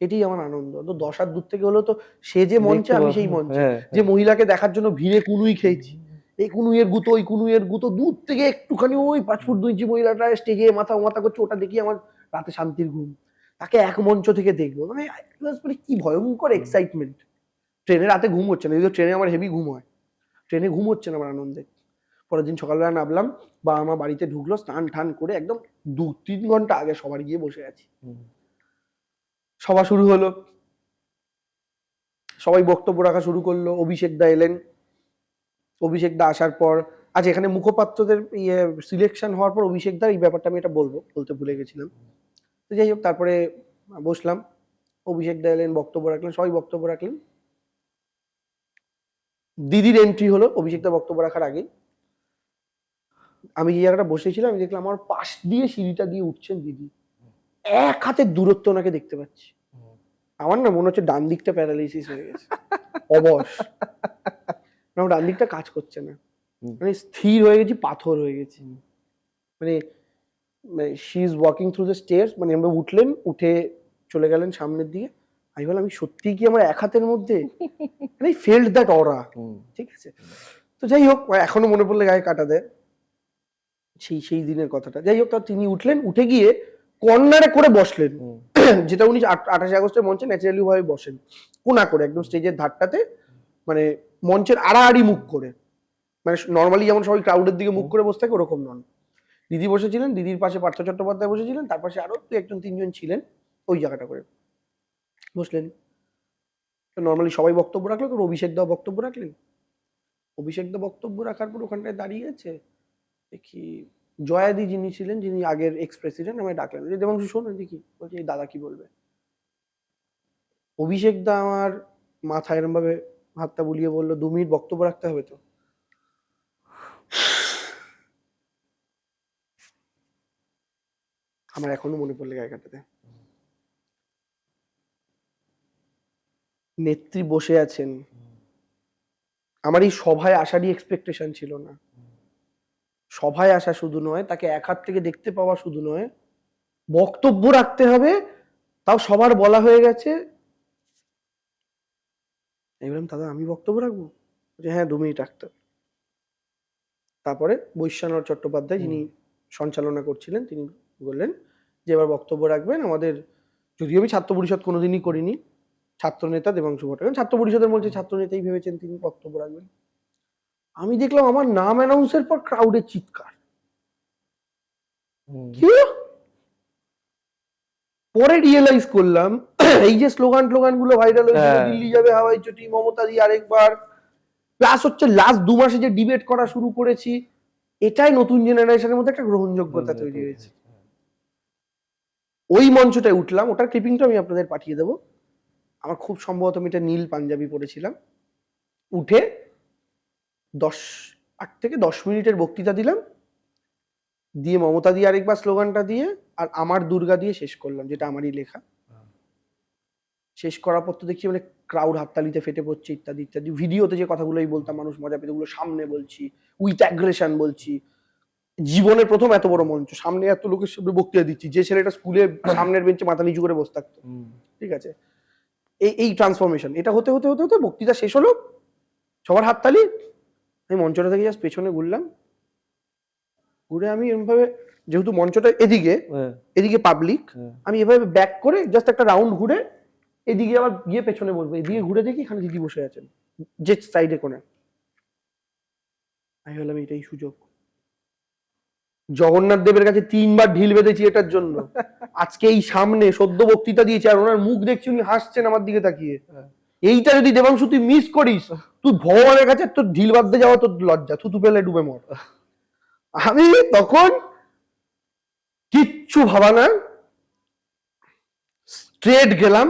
এটাই আমার আনন্দ। তো 10 হাত দূর থেকে হলো তো সে যে মঞ্চে, আমি সেই মঞ্চে। যে মহিলাকে দেখার জন্য ভিড়ে কুনুই খেয়েছি, এই কুনুইয়ের গুঁতো ওই কুনুইয়ের গুঁতো, দূর থেকে একটুখানি ওই 5 ফুট 2 ইঞ্চি মহিলাটা স্টেজে মাথা করছে, ওটা দেখি আমার রাতে শান্তির ঘুম। তাকে এক মঞ্চ থেকে দেখবো, মানে কি ভয়ঙ্কর এক্সাইটমেন্ট। ট্রেনে রাতে ঘুম হচ্ছে না, যদিও ট্রেনে আমার হেভি ঘুম হয়, ট্রেনে ঘুম হচ্ছে না আমার আনন্দে। পরের দিন সকালবেলা নামলাম, বাবা মা বাড়িতে ঢুকলো, স্নান ঠান করে একদম 2-3 ঘন্টা আগে সবার গিয়ে বসে আছি। সভা শুরু হলো, সবাই বক্তব্য রাখা শুরু করলো। অভিষেক দা এলেন, অভিষেক দা আসার পর আচ্ছা এখানে মুখপাত্রদের সিলেকশন হওয়ার পর অভিষেক দা এই ব্যাপারটা আমি এটা বলতে ভুলে গেছিলাম। তো যাই হোক, তারপরে বসলাম, অভিষেক দা এলেন, বক্তব্য রাখলেন, সবাই বক্তব্য রাখলেন। দিদির এন্ট্রি হলো অভিষেক দা বক্তব্য রাখার আগে। আমি যে জায়গাটা বসেছিলাম আমি দেখলাম আমার পাশ দিয়ে সিঁড়িটা দিয়ে উঠছেন দিদি, এক হাতের দূরত্ব ওনাকে দেখতে পাচ্ছি। আমার না মনে হচ্ছে ডান দিকটা প্যারালাইসিস হয়ে গেছে, অবশ, আমার ডান দিকটা কাজ করছে না, মানে স্থির হয়ে গেছি, পাথর হয়ে গেছি। মানে she is walking through the stairs, মানে আমরা উঠলেন, উঠে চলে গেলেন সামনের দিকে। আমি বললাম আমি সত্যি কি আমার এক হাতের মধ্যে, মানে ফেল্ট দ্যাট অরা। ঠিক আছে, তো যাই হোক এখনো মনে পড়লে গায়ে কাটা দেয় সেই দিনের কথাটা। যাই হোক, তিনি উঠলেন, উঠে গিয়ে কর্নারে করে বসলেন, যেটা উনি 28 আগস্টের মঞ্চে ন্যাচারালি ভাবে বসেন, কোনা করে একদম স্টেজের ধারটাতে, মানে মঞ্চের আড়াআড়ি মুখ করে, মানে নর্মালি যেমন সবাই ক্রাউডের দিকে মুখ করে বসে থাকে ওরকম নন। দিদি বসেছিলেন, দিদির পাশে পার্থ চট্টোপাধ্যায় বসেছিলেন, তার পাশে আরো 2-1-3 জন ছিলেন, ওই জায়গাটা করে বসলেন। তো নর্মালি সবাই বক্তব্য রাখলো, তো অভিষেক দাও বক্তব্য রাখলেন। অভিষেক দা বক্তব্য রাখার পর ওখানটায় দাঁড়িয়ে আছে দেখি জয়াদি যিনি ছিলেন, যিনি আগের এক্স প্রেসিডেন্ট, আমায় ডাকলেন, যে দেবাংশু শোনো দেখি, বলছি এই দাদা কি বলবে। অভিষেক দা আমার মাথায় এরম ভাবে হাতটা বুলিয়ে বললো 2 মিনিট বক্তব্য রাখতে হবে তো। আমার এখনো মনে পড়লে গায়ে কাটাতে। নেত্রী বসে আছেন, আমার এই সভায় আসারই এক্সপেকটেশন ছিল না। সভায় আসা শুধু নয়, তাকে এক হাত থেকে দেখতে পাওয়া শুধু নয়, বক্তব্য রাখতে হবে, তাও সবার বলা হয়ে গেছে। আমি বললাম দাদা আমি বক্তব্য রাখবো, যে হ্যাঁ 2 মিনিট রাখতে হবে। তারপরে বৈশ্বনাথ চট্টোপাধ্যায় যিনি সঞ্চালনা করছিলেন তিনি বললেন যে এবার বক্তব্য রাখবেন আমাদের, যদিও আমি ছাত্র পরিষদ কোনোদিনই করিনি, ছাত্র নেতা দেবাংশু ভট্টাচার্য, ছাত্র পরিষদের মধ্যে ছাত্র নেতাই ভেবেছেন তিনি বক্তব্য রাখবেন। আমি দেখলাম আমার নাম অ্যানাউন্সের পর ক্রাউডের চিৎকার, কি হলো? পরে রিয়েলাইজ করলাম এই যে স্লোগান গুলো ভাইরাল হয়েছিল, দিল্লি যাবে হাওয়াই চটি, মমতা দি আরেকবার, প্লাস হচ্ছে লাস্ট 2 মাসে যে ডিবেট করা শুরু করেছি, এটাই নতুন জেনারেশনের মধ্যে একটা গ্রহণযোগ্যতা তৈরি হয়েছে। ওই মঞ্চটায় উঠলাম, ওটার ক্লিপিংটা আমি আপনাদের পাঠিয়ে দেবো। আমার খুব সম্ভবত আমি এটা নীল পাঞ্জাবি পরেছিলাম। উঠে 8 থেকে 10 মিনিটের বক্তৃতা দিলাম, দিয়ে মমতা দিয়ে আরেকবার স্লোগানটা দিয়ে আর আমার দুর্গা দিয়ে শেষ করলাম, যেটা আমারই লেখা। শেষ করার পর তো দেখছি মানে ক্রাউড হাততালিতে ফেটে পড়ছে, ইত্যাদি ইত্যাদি। ভিডিওতে যে কথাগুলোই বলতাম মানুষ মজা পেতে, ওগুলো সামনে বলছি, উইথ অ্যাগ্রেশন বলছি। জীবনের প্রথম এত বড় মঞ্চ, সামনে এত লোকের সামনে বক্তৃতা দিচ্ছি, যে ছেলেটা স্কুলে সামনের বেঞ্চে মাথা নিচু করে বসে থাকতো। ঠিক আছে, এই ট্রান্সফরমেশন, এটা হতে হতে হতে হতে বক্তৃতা শেষ হলো, সবার হাততালি। আমি মঞ্চটা থেকে জাস্ট পেছনে ঘুরলাম, ঘুরে আমি এরকমভাবে, যেহেতু মঞ্চটা এদিকে পাবলিক, আমি এভাবে ব্যাক করে জাস্ট একটা রাউন্ড ঘুরে এদিকে আবার গিয়ে পেছনে বসবো, এদিকে ঘুরে দেখি এখানে দিদি বসে আছেন যে সাইডে কোণে। আমি বললাম এটাই সুযোগ। জগন্নাথ দেবের কাছে 3 বার ঢিল বেঁধেছি এটার জন্য, আজকে এই সামনে সদ্য বক্তৃতা দিয়েছে আর ওনার মুখ দেখছি উনি হাসছেন আমার দিকে তাকিয়ে। এইটা যদি দেবাংশু তুই মিস করিস, তুই ভগবানের কাছে তোর ঢিল বাঁধতে যাওয়া তোর লজ্জা, থুতু পেলে ডুবে মর। আমি তখন কিচ্ছু ভাবা না, স্ট্রেট গেলাম,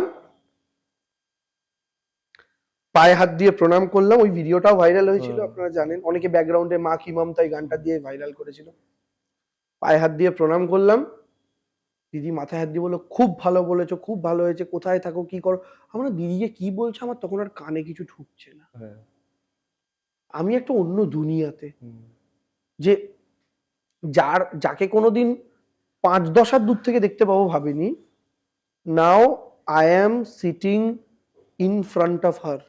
পায়ে হাত দিয়ে প্রণাম করলাম। ওই ভিডিওটাও ভাইরাল হয়েছিল, আপনারা জানেন, অনেকে ব্যাকগ্রাউন্ডে মা কি মমতা এই গানটা দিয়ে ভাইরাল করেছিল। পায়ে হাত দিয়ে প্রণাম করলাম, দিদি মাথায় হাত দিয়ে বললো খুব ভালো বলেছো, খুব ভালো হয়েছে, কোথায় থাকো কি করো। আমরা দিদি যে কি বলছে আমার তখন আর কানে কিছু ঢুকছে না, আমি একটা অন্য দুনিয়াতে, যে যাকে কোনোদিন 5-10 হাত দূর থেকে দেখতে পাবো ভাবিনি, now I am sitting in front of her.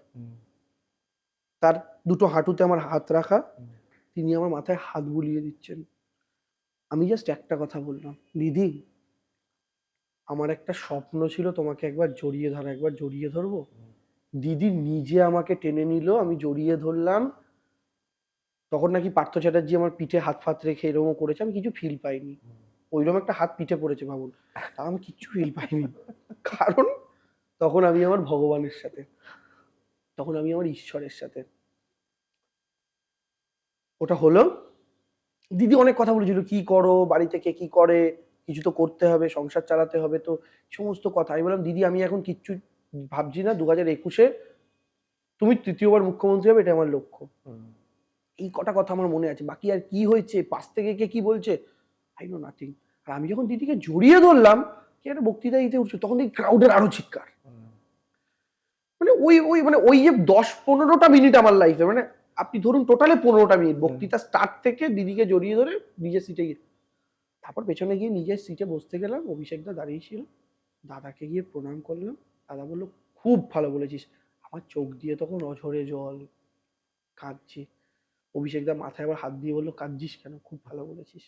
তার দুটো হাঁটুতে আমার হাত রাখা, তিনি আমার মাথায় হাত বুলিয়ে দিচ্ছেন। আমি জাস্ট একটা কথা বললাম, দিদি আমার একটা স্বপ্ন ছিল তোমাকে একবার জড়িয়ে ধরবো, দিদি নিজে আমাকে টেনে নিল, আমি জড়িয়ে ধরলাম। তখন নাকি পার্থ চ্যাটার্জি আমার পিঠে হাত ফাত রেখে এরকম করেছে, আমি কিছু ফিল পাইনি। ওইরকম একটা হাত পিঠে পড়েছে ভাবুন, তা আমি কিচ্ছু ফিল পাইনি। কারণ তখন আমি আমার ভগবানের সাথে, তখন আমি আমার ঈশ্বরের সাথে। ওটা হলো। দিদি অনেক কথা বলেছিল, কি করো, বাড়ি থেকে কি করে, কিছু তো করতে হবে, সংসার চালাতে হবে, তো সমস্ত কথা। আমি বললাম দিদি আমি এখন কিচ্ছু ভাবছি না, 2021-এ তুমি তৃতীয়বার মুখ্যমন্ত্রী হবে, এটা আমার লক্ষ্য। এই কটা কথা আমার মনে আছে, বাকি আর কি হয়েছে, পাশ থেকে কে কি বলছে, আই নো নাথিং। আর আমি যখন দিদিকে জড়িয়ে ধরলাম, কি একটা বক্তৃতা দিতে উঠছে, তখন এই ক্রাউডের আরো চিৎকার। মানে ওই যে 10-15টা মিনিট আমার লাইফে, মানে আপনি ধরুন টোটালে 15টা মিনিট বক্তৃতা স্টার্ট থেকে দিদিকে জড়িয়ে ধরে নিজের সিটে গিয়ে, তারপর পেছনে গিয়ে নিজের সিটে বসতে গেলাম, অভিষেক দা দাঁড়িয়ে ছিল, দাদাকে গিয়ে প্রণাম করলাম। দাদা বললো খুব ভালো বলেছিস। আমার চোখ দিয়ে তখন অঝরে জল, কাঁদছি। অভিষেক দা মাথায় আবার হাত দিয়ে বললো কাঁদছিস কেন, খুব ভালো বলেছিস।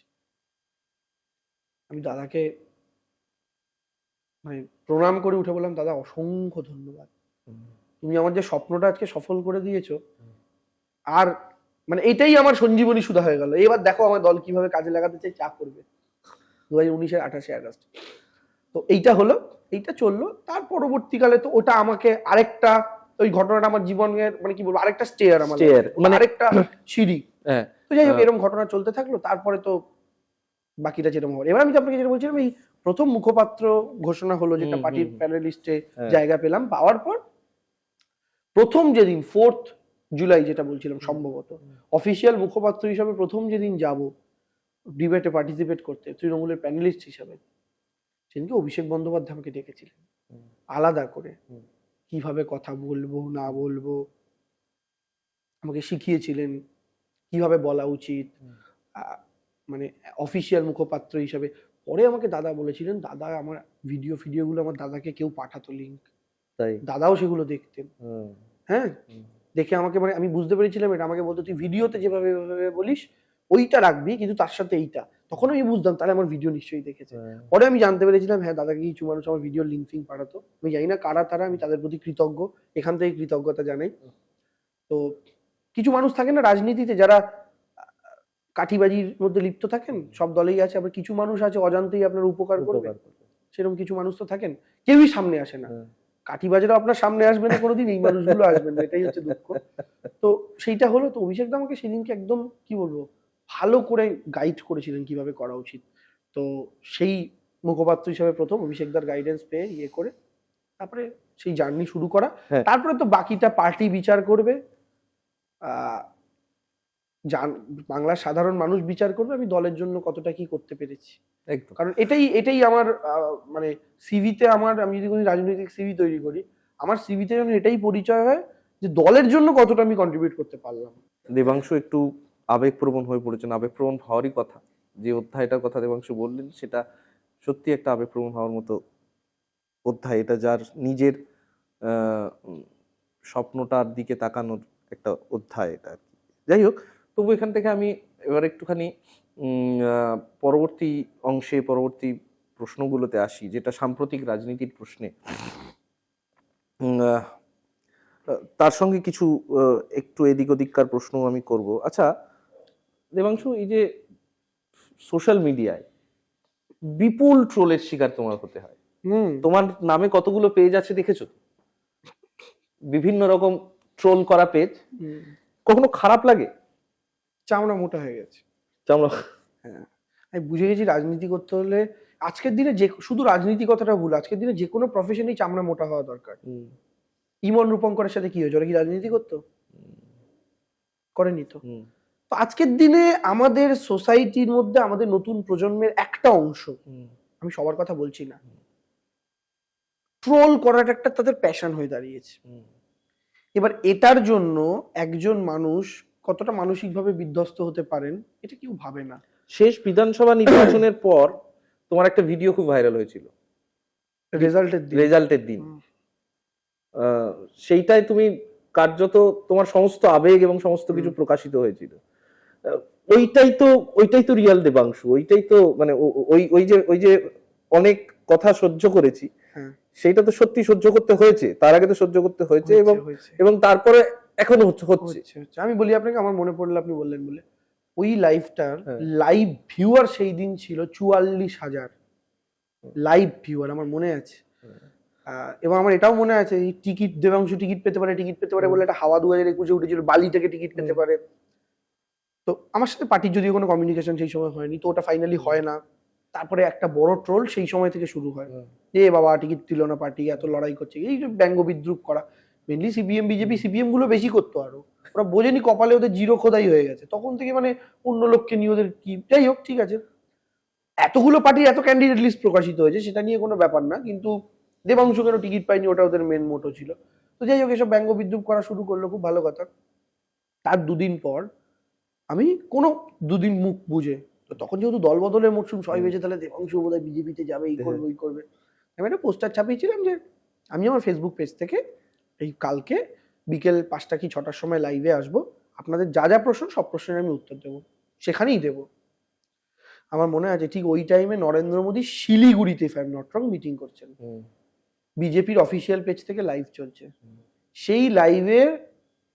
আমি দাদাকে মানে প্রণাম করে উঠে বললাম দাদা অসংখ্য ধন্যবাদ, তুমি আমার যে স্বপ্নটা আজকে সফল করে দিয়েছো। আর মানে এটাই আমার সঞ্জীবনী সুধা হয়ে গেল। এবার দেখো আমার দল কিভাবে কাজে লাগাতে চাই, চা করবে 2019-এর 28 আগস্ট। তো এইটা হলো, এইটা চললো। তার পরবর্তীকালে তো ওটা আমাকে আরেকটা, ওই ঘটনাটা আমার জীবনের মানে কি বলবো আরেকটা স্টেয়ার, আমার মানে আরেকটা সিঁড়ি। তো যাই হোক এরকম ঘটনা চলতে থাকলো। তারপরে তো বাকিটা যেরকম হবে। এবার আমি তো আপনাকে যেটা বলছিলাম, এই প্রথম মুখপাত্র ঘোষণা হলো, যেটা পার্টির প্যানেলিস্টে জায়গা পেলাম, পাওয়ার পর প্রথম যেদিন 4th জুলাই যেটা বলছিলাম, সম্ভবত অফিসিয়াল মুখপাত্র হিসাবে প্রথম যেদিন যাব ডিবেটে পার্টিসিপেট করতে তৃণমূলের প্যানেলিস্ট হিসাবে, সেদিনকে অভিষেক বন্দ্যোপাধ্যায় আমাকে ডেকেছিলেন আলাদা করে, কিভাবে কথা বলবো না বলবো আমাকে শিখিয়েছিলেন, কিভাবে বলা উচিত, মানে অফিসিয়াল মুখপাত্র হিসাবে। পরে আমাকে দাদা বলেছিলেন, দাদা আমার ভিডিওগুলো আমার দাদাকে কেউ পাঠাতো লিঙ্ক, তাই দাদাও সেগুলো দেখতেন। হ্যাঁ, দেখে আমাকে মানে আমি বুঝতে পেরেছিলাম এটা। আমাকে বলতো তুই ভিডিওতে যেভাবে বলিস ওইটা রাখবি, কিন্তু তার সাথে এইটা। তখন আমি বুঝতাম তাহলে আমার ভিডিও নিশ্চয়ই দেখেছে। পরে আমি জানতে পেরেছিলাম হ্যাঁ দাদাকে কিছু মানুষ আমার ভিডিও লিঙ্ক ফিঙ্ক পাঠাতো। আমি জানি না কারা তারা, আমি তাদের প্রতি কৃতজ্ঞ, এখান থেকে কৃতজ্ঞতা জানাই। তো কিছু মানুষ থাকে না রাজনীতিতে যারা কাঠিবাজির মধ্যে লিপ্ত থাকেন, সব দলেই আছে। আবার কিছু মানুষ আছে অজান্তেই আপনার উপকার করবে, সেরকম কিছু মানুষ তো থাকেন, কেউই সামনে আসে না। কাঠিবাজরা আপনার সামনে আসবে না কোনোদিন, এই মানুষগুলো আসবেন না, এটাই হচ্ছে দুঃখ। তো সেইটা হলো। তো অভিষেক দা আমাকে সেদিনকে একদম কি বলবো ভালো করে গাইড করেছিলেন কিভাবে করা উচিত। তো সেই মুখপাত্র হিসেবে প্রথম অভিষেকদার গাইডেন্স পেয়ে ইয়ে করে তারপরে সেই জার্নি শুরু করা। তারপরে তো বাকিটা পার্টি বিচার করবে, বাংলার সাধারণ মানুষ বিচার করবে আমি দলের জন্য কতটা কি করতে পেরেছি। কারণ এটাই আমার মানে সিভিতে আমার, আমি যদি কোনো রাজনৈতিক সিভি তৈরি করি, আমার সিভিতে যেন এটাই পরিচয় হয় যে দলের জন্য কতটা আমি কন্ট্রিবিউট করতে পারলাম। দেবাংশু একটু আবেগপ্রবণ হয়ে পড়েছেন, আবেগপ্রবণ হওয়ারই কথা। যে অধ্যায়টার কথা দেবাংশু বললেন সেটা সত্যি একটা আবেগপ্রবণ হওয়ার মতো অধ্যায়। এটা যার নিজের স্বপ্নটার দিকে তাকানোর একটা অধ্যায় এটা। যাই হোক, তবু এখান থেকে আমি এবার একটুখানি পরবর্তী অংশে, পরবর্তী প্রশ্নগুলোতে আসি, যেটা সাম্প্রতিক রাজনীতির প্রশ্নে। তার সঙ্গে কিছু একটু এদিক ওদিককার প্রশ্ন আমি করব। আচ্ছা দেবাংশু, এই যে সোশ্যাল মিডিয়ায় বিপুল ট্রোলের শিকার তোমার হতে হয়, তোমার নামে কতগুলো পেজ আছে দেখেছো? বিভিন্ন রকম ট্রোল করা পেজ। কখনো খারাপ লাগে? চামড়া মোটা হয়ে গেছে, চামড়া। হ্যাঁ, আমি বুঝে গেছি রাজনীতি করতে হলে আজকের দিনে যে শুধু রাজনীতি কথাটা ভুল, আজকের দিনে যে কোনো প্রফেশনেই চামড়া মোটা হওয়া দরকার। ইমন রূপঙ্করের সাথে কি হয়েছে, ওরা কি রাজনীতি করতো? করেনি তো। তো আজকের দিনে আমাদের সোসাইটির মধ্যে আমাদের নতুন প্রজন্মের একটা অংশ, আমি সবার কথা বলছি না, ট্রোল করাটা একটা তাদের প্যাশন হয়ে দাঁড়িয়েছে। এবার এটার জন্য একজন মানুষ কতটা মানসিকভাবে বিধ্বস্ত হতে পারেন এটা কেউ ভাবে না। শেষ বিধানসভা নির্বাচনের পর তোমার একটা ভিডিও খুব ভাইরাল হয়েছিল রেজাল্টের দিন। সেইটাই তুমি কার্যত তোমার সমস্ত আবেগ এবং সমস্ত কিছু প্রকাশিত হয়েছিল। ওইটাই তো রিয়াল দেবাংশু, ওইটাই তো মানে ওই যে অনেক কথা সহ্য করেছি, হ্যাঁ সেইটা তো সত্যি সহ্য করতে হয়েছে, তার আগে তো সহ্য করতে হয়েছে, এবং এবং তারপরে এখনো হচ্ছে। আমি বলি আপনাকে, আমার মনে পড়লো আপনি বললেন বলে, ওই লাইভটার হ্যাঁ। লাইভ ভিউয়ার সেই দিন ছিল 44,000 লাইভ ভিউয়ার, আমার মনে আছে। এবং আমার এটাও মনে আছে এই টিকিট, দেবাংশু টিকিট পেতে পারে বলে একটা হাওয়া 2021 উঠেছিল, বালি থেকে টিকিট পেতে পারে। তো আমার সাথে পার্টির যদিও কোনো কমিউনিকেশন সেই সময় হয়নি, তো ওটা ফাইনালি হয় না। তারপরে একটা বড় ট্রোল সেই সময় থেকে শুরু হয়, যে বাবা টিকিট দিল না পার্টি, এত লড়াই করছে, এই যে ব্যঙ্গ বিদ্রুপ করা। মেনলি সিপিএম বিজেপি, সিপিএম গুলো বেশি করতো, আরো ওরা বোঝেনি কপালে ওদের জিরো খোদাই হয়ে গেছে তখন থেকে, মানে অন্য লোককে নিয়ে ওদের কি, যাই হোক ঠিক আছে। এতগুলো পার্টির এত ক্যান্ডিডেট লিস্ট প্রকাশিত হয়েছে, সেটা নিয়ে কোনো ব্যাপার না, কিন্তু দেবাংশু কেন টিকিট পাইনি ওটা ওদের মেন মোটো ছিল। তো যাই হোক, এসব ব্যঙ্গ বিদ্রুপ করা শুরু করলো, খুব ভালো কথা। তার দুদিন পর আমি কোনো দুদিন মুখ বুঝে, তো তখন যেহেতু দল বদলের মরশুম, সবাই ভেবেছে তাহলে দেবাংশু বোধহয় বিজেপিতে যাবে, এই করবে ওই করবে। আমি একটা পোস্টার ছাপিয়েছিলাম যে আমি আমার ফেসবুক পেজ থেকে এই কালকে বিকেল 5টা কি 6টার সময় লাইভে আসবো, আপনাদের যা যা প্রশ্ন সব প্রশ্নের আমি উত্তর দেবো, সেখানেই দেবো। আমার মনে আছে ঠিক ওই টাইমে নরেন্দ্র মোদী শিলিগুড়িতে, if I am not wrong, meeting করছেন, বিজেপির অফিসিয়াল পেজ থেকে লাইভ চলছে। সেই লাইভের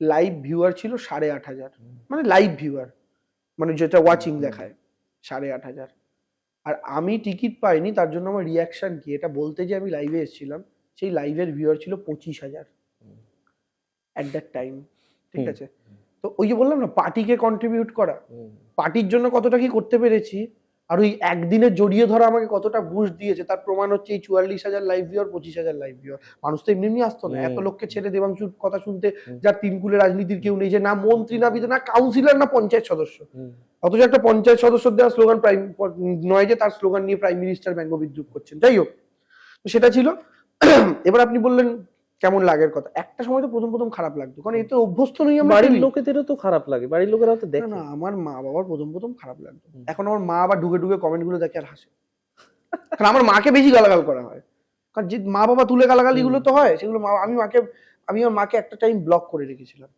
লাইভ ভিউয়ার ছিল 8,500, মানে লাইভ ভিউয়ার, মানে যেটা ওয়াচিং দেখায় 8,500। আর আমি টিকিট পাইনি, তার জন্য আমার রিয়াকশন কি, এটা বলতে যে আমি লাইভে এসেছিলাম, সেই লাইভের ভিউয়ার ছিল 25,000 অ্যাট দ্যাট টাইম, ঠিক আছে। তো ওই যে বললাম না, পার্টিকে কন্ট্রিবিউট করা, পার্টির জন্য কতটা কি করতে পেরেছি, আর ওই একদিনের জড়িয়ে ধরা আমাকে কতটা বুস্ট দিয়েছে, তার প্রমাণ হচ্ছে এই 44,000 লাইভ ভিউয়ার, 25,000 লাইভ ভিউয়ার। মানুষ তো এমনি আসতো না, এত লোককে ছেড়ে দেবাংশুর কথা শুনতে, যার তিনকুলে রাজনীতির কেউ নেই, যে না মন্ত্রী না বিধায়ক না কাউন্সিলর না পঞ্চায়েত সদস্য, অথচ একটা পঞ্চায়েত সদস্য দেওয়া স্লোগান প্রাইম নয়, যে তার স্লোগান নিয়ে প্রাইম মিনিস্টার ব্যঙ্গ বিদ্রুপ করছেন। যাই হোক, সেটা ছিল। এবার আপনি বললেন কেমন লাগের কথা, একটা সময় তো প্রথম খারাপ লাগতো, কারণ এতে অভ্যস্ত নই আমরা, বাড়ির লোকেদেরও তো খারাপ লাগে, বাড়ির লোকেরা তো দেখে না। আমার মা বাবার প্রথম খারাপ লাগতো, এখন আমার মা আবার ঢুকে কমেন্ট গুলো দেখে আর হাসে, কারণ আমার মাকে বেশি গালাগাল করা হয়, কারণ যে মা বাবা তুলে গালাগালি গুলো তো হয়, সেগুলো আমি আমার মাকে একটা টাইম ব্লক করে রেখেছিলাম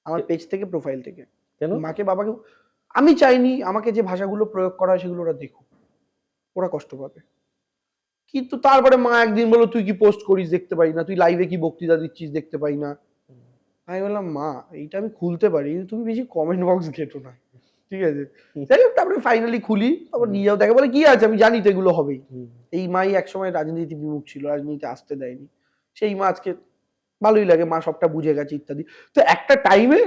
আমার পেজ থেকে, প্রোফাইল থেকে। কেন? মাকে বাবাকে আমি চাইনি আমাকে যে ভাষাগুলো প্রয়োগ করা হয় সেগুলো ওরা দেখুক, ওরা কষ্ট পাবে। কিন্তু তারপরে মা একদিন বললো, তুই কি পোস্ট করিস দেখতে পাই না, তুই লাইভে কি বক্তৃতা দিচ্ছিস দেখতে পাই না। আমি বললাম, মা এইটা আমি খুলতে পারি, তুমি বেশি কমেন্ট বক্স ঘেটো না, ঠিক আছে। যাই হোক, তারপরে ফাইনালি খুলি, তারপর নিয়ে যাও, দেখে বলে কি আছে, আমি জানি তো এগুলো হবেই। এই মাই একসময় রাজনীতি বিমুখ ছিল, রাজনীতিতে আসতে দেয়নি, সেই মা আজকে ভালোই লাগে, মা সবটা বুঝে গেছে ইত্যাদি। তো একটা টাইমে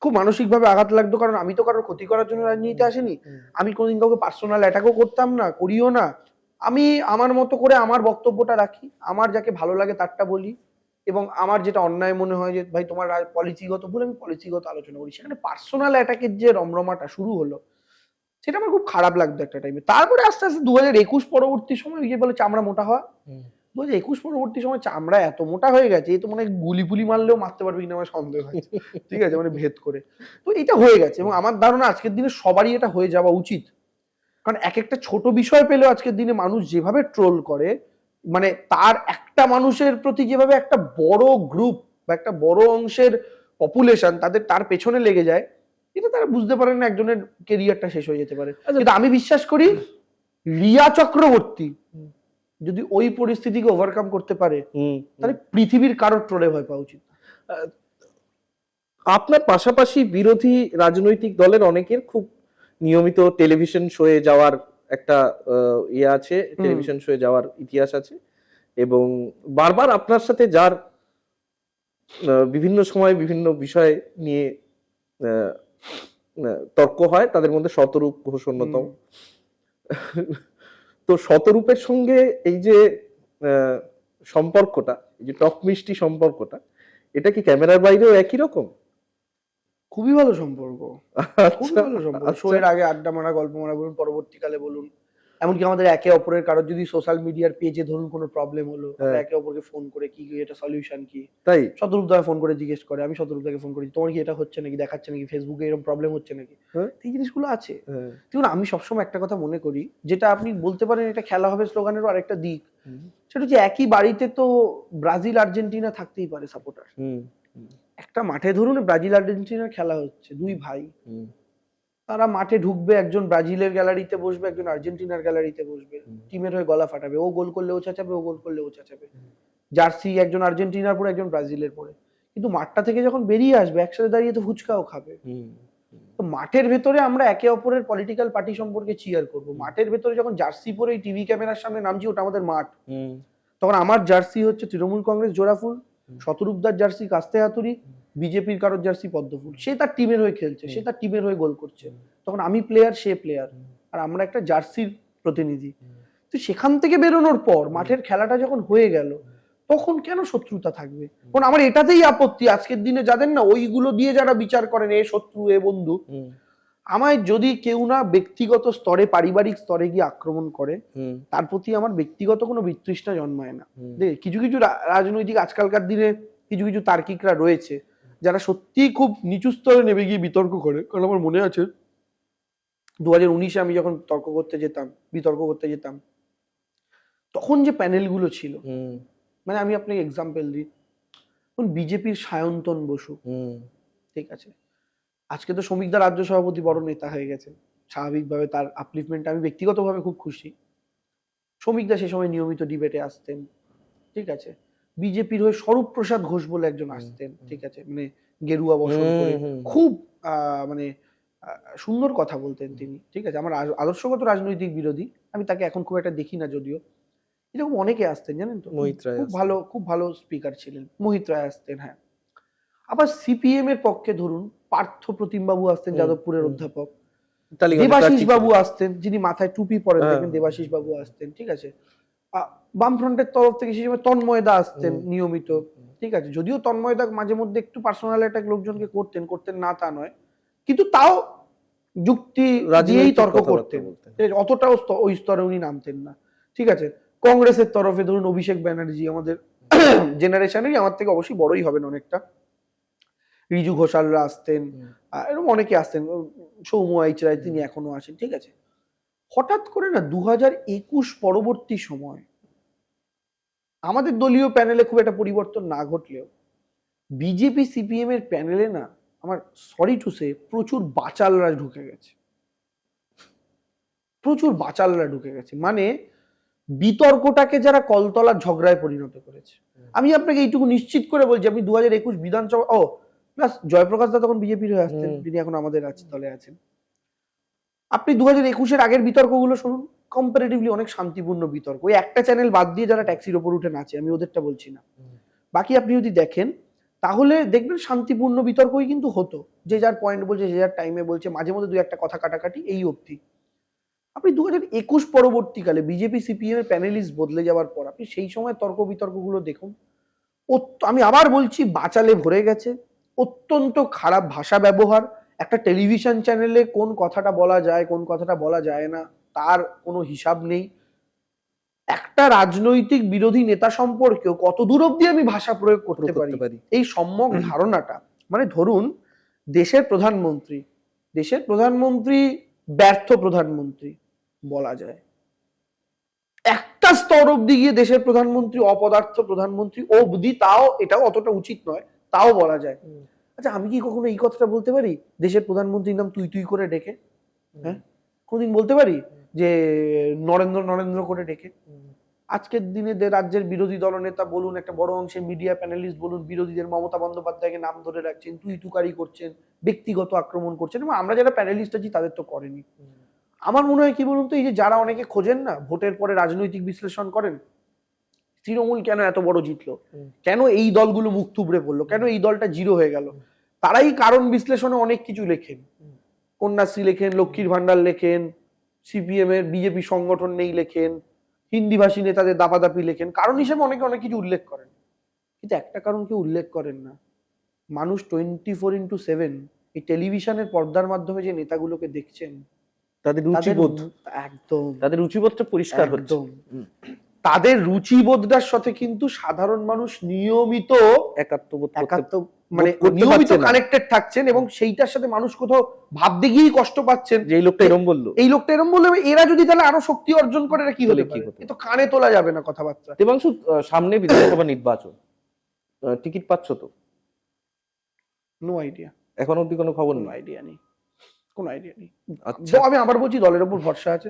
খুব মানসিকভাবে আঘাত লাগতো, কারণ আমি তো কারোর ক্ষতি করার জন্য রাজনীতিতে আসিনি, আমি কোনোদিন কাউকে পার্সোনাল অ্যাটাকও করতাম না, করিও না। আমি আমার মতো করে আমার বক্তব্যটা রাখি, আমার যাকে ভালো লাগে তারটা বলি, এবং আমার যেটা অন্যায় মনে হয় যে ভাই তোমার পলিসিগত ভুল, আমি পলিসিগত আলোচনা করি। সেখানে পার্সোনাল অ্যাটাকের যে রমরমাটা শুরু হলো, সেটা আমার খুব খারাপ লাগতো একটা টাইমে। তারপরে আস্তে আস্তে 2021 পরবর্তী সময়, ওই যে বলে চামড়া মোটা হওয়া, 2021 পরবর্তী সময় চামড়া এত মোটা হয়ে গেছে, এই তো মানে গুলি ফুলি মারলেও মারতে পারবে কিনা আমার সন্দেহ আছে, ঠিক আছে, মানে ভেদ করে। তো এটা হয়ে গেছে, এবং আমার ধারণা আজকের দিনে সবারই এটা হয়ে যাওয়া উচিত, কারণ এক একটা ছোট বিষয় পেলেও আজকের দিনে মানুষ যেভাবে ট্রোল করে, মানে তার একটা মানুষের প্রতি যেভাবে একটা বড় গ্রুপ বা একটা বড় অংশের পপুলেশন তার পেছনে লেগে যায়, এটা তারা বুঝতে পারেন না, একজনের কেরিয়ারটা শেষ হয়ে যেতে পারে। কিন্তু আমি বিশ্বাস করি রিয়া চক্রবর্তী যদি ওই পরিস্থিতিকে ওভারকাম করতে পারে, তাহলে পৃথিবীর কারোর ট্রোলে ভয় পাওয়া উচিত। আপনার পাশাপাশি বিরোধী রাজনৈতিক দলের অনেকের খুব নিয়মিত টেলিভিশন শোয়ে যাওয়ার একটা ইয়ে আছে, টেলিভিশন শোয়ে যাওয়ার ইতিহাস আছে, এবং বারবার আপনার সাথে যার বিভিন্ন সময় বিভিন্ন বিষয় নিয়ে তর্ক হয়, তাদের মধ্যে শতরূপ ঘোষ অন্যতম। তো শতরূপের সঙ্গে এই যে সম্পর্কটা, এই যে টক মিষ্টি সম্পর্কটা, এটা কি ক্যামেরার বাইরেও একই রকম? খুবই ভালো সম্পর্ক, খুবই ভালো সম্পর্ক। শোয়ের আগে আড্ডা মারা, গল্প মারা বলুন, পরবর্তীকালে বলুন, এমনকি আমাদের একে অপরের কারোর যদি সোশ্যাল মিডিয়ার পেজে ধরুন কোনো প্রবলেম হলো, একে অপরকে ফোন করে কি এটা সলিউশন কি, তাই শতরূপ দা ফোন করে জিজ্ঞেস করে, আমি শতরূপ দাকে ফোন করি, তোমার কি এটা হচ্ছে নাকি, দেখাচ্ছে নাকি ফেসবুকে এরকম প্রবলেম হচ্ছে নাকি, এই জিনিসগুলো আছে। দেখুন, আমি সবসময় একটা কথা মনে করি, যেটা আপনি বলতে পারেন এটা খেলা হবে স্লোগানেরও আরেকটা দিক, সেটা হচ্ছে একই বাড়িতে তো ব্রাজিল আর্জেন্টিনা থাকতেই পারে সাপোর্টার। একটা মাঠে ধরুন ব্রাজিল আর্জেন্টিনার খেলা হচ্ছে, দুই ভাই, তারা মাঠে ঢুকবে, একজন ব্রাজিলের গ্যালারিতে বসবে, একজন আর্জেন্টিনার গ্যালারিতে বসবে, টিমের হয়ে গলা ফাটাবে, ও গোল করলে ও চেঁচাবে, ও গোল করলে ও চেঁচাবে, জার্সি একজন আর্জেন্টিনার পরে একজন ব্রাজিলের পরে, কিন্তু মাঠটা থেকে যখন বেরিয়ে আসবে একসাথে দাঁড়িয়ে তো ফুচকাও খাবে। তো মাঠের ভেতরে আমরা একে অপরের পলিটিক্যাল পার্টি সম্পর্কে চিয়ার করব, মাঠের ভেতরে যখন জার্সি পরে টিভি ক্যামেরার সামনে নামছি ওটা আমাদের মাঠ, তখন আমার জার্সি হচ্ছে তৃণমূল কংগ্রেস জোড়াফুল, শতরূপদার জার্সি কাস্তে হাতুড়ি, বিজেপির কারোর জার্সি পদ্মফুল, সে তার টিমের হয়ে খেলছে, সে তার টিমের হয়ে গোল করছে, তখন আমি প্লেয়ার, সে প্লেয়ার, আর আমরা একটা জার্সির প্রতিনিধি। তো সেখান থেকে বেরোনোর পর মাঠের খেলাটা যখন হয়ে গেল তখন কেন শত্রুতা থাকবে? কারণ আমার এটাতেই আপত্তি, আজকের দিনে যাদের না ওইগুলো দিয়ে যারা বিচার করেন এ শত্রু এ বন্ধু, আমায় যদি কেউ না ব্যক্তিগত স্তরে পারিবারিক স্তরে গিয়ে আক্রমণ করে তার প্রতি আমার ব্যক্তিগত কোনো বিতৃষ্ণা জন্মায় না। কিছু কিছু রাজনৈতিক আজকালকার দিনে কিছু কিছু তার্কিকরা রয়েছে যারা সত্যি খুব নিচু স্তরে নেমে গিয়ে বিতর্ক করে। কারণ আমার মনে আছে 2019-এ আমি যখন বিতর্ক করতে যেতাম তখন যে প্যানেলগুলো ছিল, মানে আমি আপনাকে এক্সাম্পল দিই, বিজেপির সায়ন্তন বসু, ঠিক আছে, আজকে তো শ্রমিকদা রাজ্য সভাপতি, বড় নেতা হয়ে গেছে, স্বাভাবিকভাবে তার আপলিফমেন্ট আমি ব্যক্তিগতভাবে খুব খুশি। শ্রমিকদা সে সময় নিয়মিত ডিবেটে আসতেন, ঠিক আছে, বিজেপির হয়ে স্বরূপ প্রসাদ ঘোষ বলে একজন আসতেন, ঠিক আছে, মানে গেরুয়া বসন করে খুব মানে সুন্দর কথা বলতেন তিনি, ঠিক আছে, আমার আদর্শগত রাজনৈতিক বিরোধী, আমি তাকে এখন খুব একটা দেখি না যদিও, এরকম অনেকে আসতেন জানেন তো, খুব ভালো স্পিকার ছিলেন, মোহিত রায় আসতেন, হ্যাঁ। আবার সিপিএম এর পক্ষে ধরুন পার্থ প্রতিম বাবু আসতেন, যাদবপুরের অধ্যাপক, দেবাশিস বাবু আসতেন, যিনি মাথায় টুপি পরেন দেখবেন, দেবাশিস বাবু আসতেন, ঠিক আছে, বামফ্রন্টের তরফ থেকে সেই সময় তন্ময়দা আসতেন নিয়মিত, ঠিক আছে, যদিও তন্ময়দা মাঝে মধ্যে একটু পার্সোনাল অ্যাটাক লোকজনকে করতেন না তা নয়, কিন্তু তাও যুক্তি দিয়েই তর্ক করতেন, অতটাও ওই স্তরে উনি নামতেন না, ঠিক আছে। কংগ্রেসের তরফে ধরুন অভিষেক ব্যানার্জি, আমাদের জেনারেশনেরই, আমার থেকে অবশ্যই বড়ই হবেন অনেকটা, রিজু ঘোষালরা আসতেন, এরকম অনেকে আসতেন, সৌম্য আইচরায় তিনি এখনো আসেন, ঠিক আছে। হঠাৎ করে না 2021 পরবর্তী সময় আমাদের দলীয় প্যানেলে খুব একটা পরিবর্তন না ঘটলেও বিজেপি সিপিএম এর প্যানেলে না, আমার সরি টু সে, প্রচুর বাচালরা ঢুকে গেছে, মানে বিতর্কটাকে যারা কলতলার ঝগড়ায় পরিণত করেছে। আমি আপনাকে এইটুকু নিশ্চিত করে বলছি, আপনি 2021 বিধানসভা প্লাস জয়প্রকাশ দা তখন বিজেপির হয়ে আসতেন, যিনি এখন আমাদের দলে আছেন, আপনি 2021-এর আগের বিতর্কগুলো শুনুন, কম্পারেটিভলি অনেক শান্তিপূর্ণ বিতর্ক, ওই একটা চ্যানেল বাদ দিয়ে যারা ট্যাক্সির ওপর উঠে নাচে, আমি ওদেরটা বলছি না, বাকি আপনি যদি দেখেন তাহলে দেখবেন শান্তিপূর্ণ বিতর্কই কিন্তু হতো, যে যার পয়েন্ট বলছে, যে যার টাইমে বলছে, মাঝে মধ্যে 2-1 কথা কাটাকাটি, এই অবধি। আপনি 2021 পরবর্তীকালে বিজেপি সিপিএম এর প্যানেলিস্ট বদলে যাওয়ার পর আপনি সেই সময় তর্ক বিতর্কগুলো দেখুন, আমি আবার বলছি বাচালে ভরে গেছে, অত্যন্ত খারাপ ভাষা ব্যবহার, একটা টেলিভিশন চ্যানেলে কোন কথাটা বলা যায় কোন কথাটা বলা যায় না তার কোনো হিসাব নেই, একটা রাজনৈতিক বিরোধী নেতা সম্পর্কেও কত দূর অব্দি আমি ভাষা প্রয়োগ করতে পারি, এই সম্যক ধারণাটা, মানে ধরুন দেশের প্রধানমন্ত্রী ব্যর্থ প্রধানমন্ত্রী বলা যায়, একটা স্তর অব্দি গিয়ে দেশের প্রধানমন্ত্রী অপদার্থ প্রধানমন্ত্রী অব্দি, তাও এটাও অতটা উচিত নয়, তাও বলা যায়। আচ্ছা, আমি কি কখনো এই কথাটা বলতে পারি দেশের প্রধানমন্ত্রীর নাম তুই করে ডেকে? হ্যাঁ, কোনদিন বলতে পারি যে নরেন্দ্র করে ডেকে? আজকের দিনে রাজ্যের বিরোধী দলনেতা বলুন, একটা বড় অংশের মিডিয়া প্যানেলিস্ট বলুন, বিরোধীদের মমতা বন্দ্যোপাধ্যায়কে নাম ধরে রাখছেন, তুকারি করছেন, ব্যক্তিগত আক্রমণ করছেন, এবং আমরা যারা প্যানেলিস্ট আছি তাদের তো করেনি। আমার মনে হয় কি বলুন তো, এই যে যারা অনেকে খোঁজেন না, ভোটের পরে রাজনৈতিক বিশ্লেষণ করেন, তৃণমূল কেন এত বড় জিতলো, কেন এই দলগুলো মুখ থুবড়ে পড়লো, কেন এই দলটা জিরো হয়ে গেল, তারাই কারণ বিশ্লেষণে অনেক কিছু লেখেন, কন্যাশ্রী লেখেন, লক্ষ্মীর ভান্ডার লেখেন, সিপিএম এর বিজেপি সংগঠন নেই লেখেন, হিন্দিভাষী নেতাদের দাপাদাপি লেখেন, কারণ হিসেবে অনেক কিছু উল্লেখ করেন, কিন্তু একটা কারণ কেউ উল্লেখ করেন না, মানুষ 24/7 এই টেলিভিশনের পর্দার মাধ্যমে যে নেতাগুলোকে দেখছেন তাদের রুচিবোধটা পরিষ্কার হচ্ছে, তাদের রুচিবোধটার সাথে কিন্তু সাধারণ মানুষ নিয়মিত নিয়মিত কানেক্টেড থাকছেন, এবং সেইটার সাথে মানুষ কোথাও ভাবতে গিয়েই কষ্ট পাচ্ছেন যে এই লোকটা এরম বললো, এরা যদি তাহলে আরো শক্তি অর্জন করে কি হতে পারে, এ তো কানে তোলা যাবে না কথাবার্তা। দেবাংশু, সামনে বিধানসভা নির্বাচন, টিকিট পাচ্ছ তো? নো আইডিয়া, এখন অব্দি কোনো খবর? নো আইডিয়া নেই। কোনো আইডিয়া নেই। আচ্ছা। আমি আবার বলছি দলের উপর ভরসা আছে।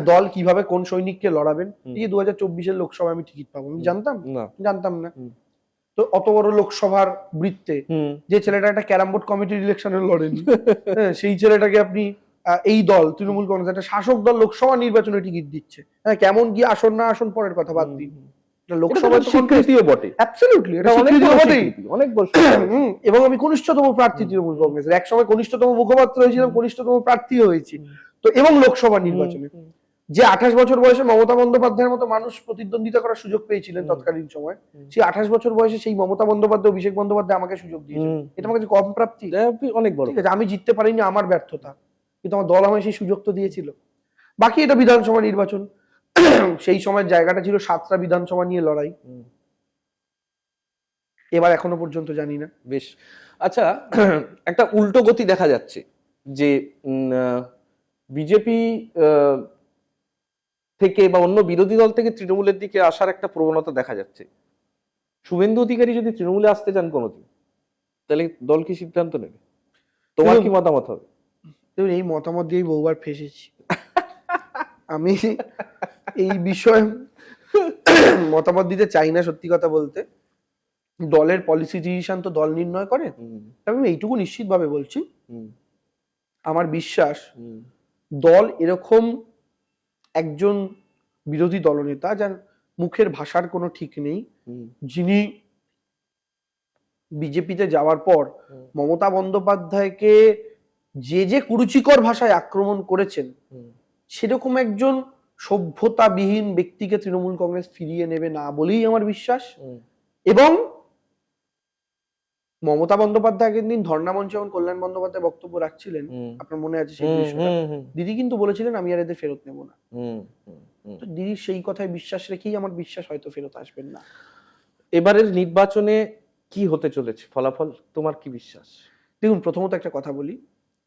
দল কিভাবে কোন সৈনিককে লড়াবেন, এই যে 2024-এর লোকসভা আমি টিকিট পাবো, আমি জানতাম না। তো অত বড় লোকসভার বৃত্তে যে ছেলেটা একটা ক্যারাম বোর্ড কমিটির ইলেকশনে লড়েনি, হ্যাঁ, সেই ছেলেটাকে আপনি এই দল তৃণমূল কংগ্রেস একটা শাসক দল লোকসভা নির্বাচনে টিকিট দিচ্ছে, হ্যাঁ, কেমন কি আসন না আসন পরের কথা বাদ দিন, লোকসভা স্বীকৃতিও বটে, অ্যাবসলিউটলি এটা স্বীকৃতি বটেই। অনেক বড় এবং আমি কনিষ্ঠতম প্রার্থী তৃণমূল কংগ্রেসের, একসময় কনিষ্ঠতম মুখপাত্র হয়েছিলাম, কনিষ্ঠতম প্রার্থী হয়েছি। তো এবং লোকসভা নির্বাচনে যে 28 বছর বয়সে মমতা বন্দ্যোপাধ্যায়ের মতো মানুষ প্রতিদ্বন্দ্বিতা করার সুযোগ পেয়েছিলেন তৎকালীন সময়, সেই 28 বছর বয়সে সেই মমতা বন্দ্যোপাধ্যায়, অভিষেক বন্দ্যোপাধ্যায় আমাকে সুযোগ দিয়েছে, এটা আমার কাছে কম প্রাপ্তি? অনেক বড়। ঠিক আছে, আমি জিততে পারিনি, আমার ব্যর্থতা, কিন্তু আমার দল আমায় সেই সুযোগ তো দিয়েছিল। বাকি এটা বিধানসভা নির্বাচন, সেই সময়ের জায়গাটা ছিল 7টা বিধানসভা নিয়ে লড়াই, এবার এখনো পর্যন্ত জানি না। বেশ, আচ্ছা, একটা উল্টো গতি দেখা যাচ্ছে যে বিজেপি থেকে বা অন্য বিরোধী দল থেকে তৃণমূলের দিকে আসার একটা প্রবণতা দেখা যাচ্ছে। শুভেন্দু অধিকারী যদি তৃণমূলে আসতে চান কোনোদিন, তাহলে দল কি সিদ্ধান্ত নেবে? তোমার কি মতামত হবে? এই মতামত দিয়েই বহুবার ফেসেছি আমি, এই বিষয়ে মতামত দিতে চাই না সত্যি কথা বলতে। দলের পলিসি ডিসিশন তো দল নির্ণয় করে। আমি এইটুকু নিশ্চিতভাবে বলছি, আমার বিশ্বাস দল এরকম একজন বিরোধী দলনেতা যার মুখের ভাষার কোনো ঠিক নেই, যিনি বিজেপিতে যাওয়ার পর মমতা বন্দ্যোপাধ্যায়কে যে কুরুচিকর ভাষায় আক্রমণ করেছেন, সেরকম একজন সভ্যতাবিহীন ব্যক্তিকে তৃণমূল কংগ্রেস ফিরিয়ে নেবে না বলেই আমার বিশ্বাস। এবং মমতা বন্দ্যোপাধ্যায় আগের দিন ধর্ণা মঞ্চে যখন কল্যাণ বন্দ্যোপাধ্যায় বক্তব্য রাখছিলেন, আপনার মনে আছে সেই বিষয়টা, দিদি কিন্তু বলেছিলেন আমি আর এদের ফেরত নেব না। তো দিদি সেই কথায় বিশ্বাস রেখেই আমার বিশ্বাস হয়তো ফেরত আসবেন না। এবারের নির্বাচনে কি হতে চলেছে ফলাফল, তোমার কি বিশ্বাস? দেখুন, প্রথমত একটা কথা বলি,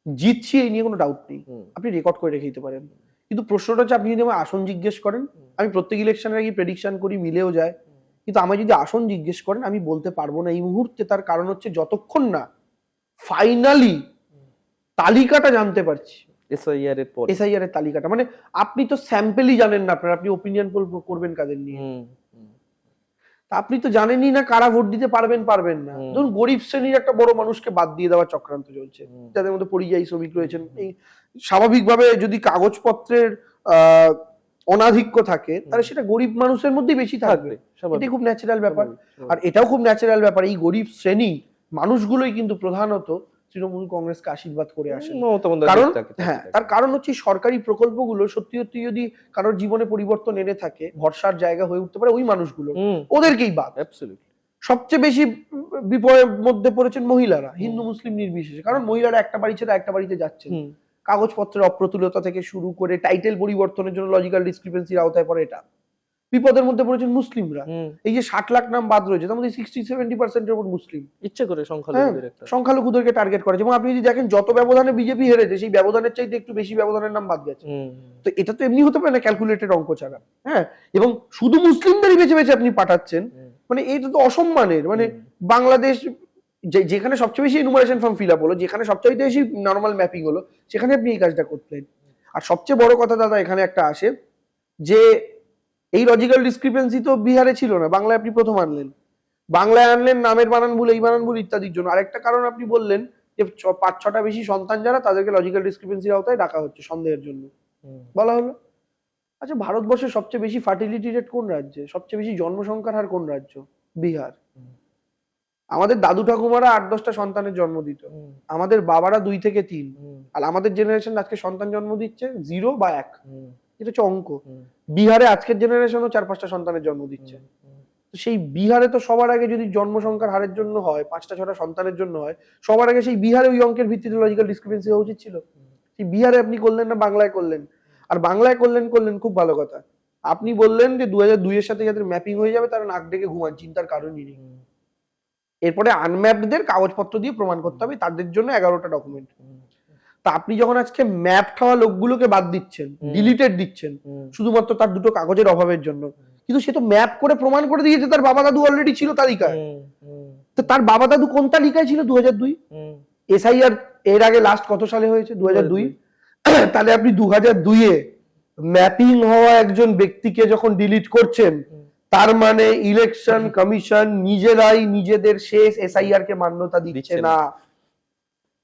জিতছি এই নিয়ে কোনো ডাউট নেই, আপনি রেকর্ড করে রেখে দিতে পারেন। কিন্তু প্রশ্নটা হচ্ছে, আপনি যদি আমার আসন জিজ্ঞেস করেন, আমি প্রত্যেক ইলেকশনের আগে প্রেডিকশন করি, মিলেও যায়, কিন্তু আমি যদি আসন জিজ্ঞেস করেন আমি বলতে পারবো না এই মুহূর্তে। তার কারণ হচ্ছে যতক্ষণ না ফাইনালি তালিকাটা জানতে পারছি, এসআইআর এর তালিকাটা, মানে আপনি তো স্যাম্পেলই জানেন না আপনার, আপনি ওপিনিয়ন পোল করবেন কাদের নিয়ে, তা আপনি তো জানেনই না কারা ভোট দিতে পারবেন না। ধরুন গরিব শ্রেণীর একটা বড় মানুষকে বাদ দিয়ে দেওয়ার চক্রান্ত চলছে, যাদের মধ্যে পরিযায়ী শ্রমিক রয়েছেন। এই স্বাভাবিকভাবে যদি কাগজপত্রের অনাধিক্য থাকে, তাহলে সেটা গরিব মানুষের মধ্যেই বেশি থাকবে, এটাই খুব ন্যাচারাল ব্যাপার। আর এটাও খুব ন্যাচারাল ব্যাপার, এই গরিব শ্রেণী মানুষগুলোই কিন্তু প্রধানত তৃণমূল কংগ্রেসকে আশীর্বাদ করে আসে। কারণ হ্যাঁ, তার কারণ হচ্ছে সরকারি প্রকল্পগুলো সত্যি সত্যি যদি কারোর জীবনে পরিবর্তন এনে থাকে, ভরসার জায়গা হয়ে উঠতে পারে ওই মানুষগুলো, ওদেরকেই বাদ। সবচেয়ে বেশি বিপদের মধ্যে পড়েছেন মহিলারা, হিন্দু মুসলিম নির্বিশেষে, কারণ মহিলারা একটা বাড়ি ছেড়ে একটা বাড়িতে যাচ্ছেন, কাগজপত্রের অপ্রতুলতা থেকে শুরু করে টাইটেল পরিবর্তনের জন্য লজিক্যাল ডিসক্রিপেন্সির আওতায় পড়ে এটা। বিপদের মধ্যে পড়েছেন মুসলিমরা, এই যে 60 লাখ নাম বাদ রয়েছে, তার মধ্যে 60-70% উপর মুসলিম, ইচ্ছে করে সংখ্যালঘুদেরকে টার্গেট করেছে। এবং আপনি যদি দেখেন যত ব্যবধানে বিজেপি হেরেছে, সেই ব্যবধানের চাইতে একটু বেশি ব্যবধানের নাম বাদ গেছে। তো এটা তো এমনি হতে পারে না ক্যালকুলেটেড অঙ্ক ছাড়া। হ্যাঁ, এবং শুধু মুসলিমদেরই বেছে বেছে আপনি পাঠাচ্ছেন, মানে এটা তো অসম্মানের। মানে বাংলাদেশ যেখানে সবচেয়ে বেশি এনুমারেশন ফর্ম ফিল আপ হলো, যেখানে সবচেয়ে বেশি নর্মাল ম্যাপিং হলো, সেখানে আপনি এই কাজটা করলেন। আর সবচেয়ে বড় কথা দাদা এখানে একটা আসে, যে এই লজিক্যাল ডিসক্রিপেন্সি তো বিহারে ছিল না, বাংলায় আপনি প্রথম আনলেন। বাংলায় আনলেন নামের বানান ভুল, এই বানান ভুল ইত্যাদির জন্য। আরেকটা কারণ আপনি বললেন যে 5-6টা বেশি সন্তান যারা, তাদেরকে লজিক্যাল ডিসক্রিপেন্সির আওতায় ডাকা হচ্ছে সন্দেহের জন্য, বলা হলো। আচ্ছা, ভারতবর্ষের সবচেয়ে বেশি ফার্টিলিটি রেট কোন রাজ্যে, সবচেয়ে বেশি জন্মসংখ্যার হার কোন রাজ্য? বিহার। আমাদের দাদু ঠাকুমারা 8-10টা সন্তানের জন্ম দিত, আমাদের বাবারা 2 থেকে 3, আর আমাদের জেনারেশন আজকে সন্তান জন্ম দিচ্ছে 0 বা 1, এটা হচ্ছে অঙ্ক। বিহারে আজকের জেনারেশনও 4-5টা সন্তানের জন্ম দিচ্ছে। তো সেই বিহারে তো সবার আগে যদি জন্মসংখ্যার হারের জন্য হয়, 5-6টা সন্তানের জন্য হয়, সবার আগে সেই বিহারে ওই অঙ্কের ভিত্তিতে লজিক্যাল ডিসক্রিপেন্সি হওয়া উচিত ছিল। সেই বিহারে আপনি করলেন না, বাংলায় করলেন। আর বাংলায় করলেন খুব ভালো কথা, আপনি বললেন যে 2002 এর সাথে যাদের ম্যাপিং হয়ে যাবে তারা নাক ডেকে ঘুমান, চিন্তার কারণই নেই। এরপরে আনম্যাপদের কাগজপত্র দিয়ে প্রমাণ করতে হবে, তাদের জন্য 11টা ডকুমেন্ট। তা আপনি যখন আজকে ম্যাপ হওয়া লোকগুলোকে বাদ দিচ্ছেন, ডিলিটেড দিচ্ছেন শুধুমাত্র তার 2টো কাগজের অভাবের জন্য, কিন্তু সে তো ম্যাপ করে প্রমাণ করে দিয়েছে তার বাবা দাদু অলরেডি ছিল তালিকায়। তো তার বাবা দাদু কোন তালিকায় ছিল 2002? এসআইআর এর আগে লাস্ট কত সালে হয়েছে? 2002। তাহলে আপনি 2002-এ ম্যাপিং হওয়া একজন ব্যক্তিকে যখন ডিলিট করছেন, তার মানে ইলেকশন কমিশন নিজেরাই নিজেদের শেষ এসআইআর কে মান্যতা দিচ্ছে না।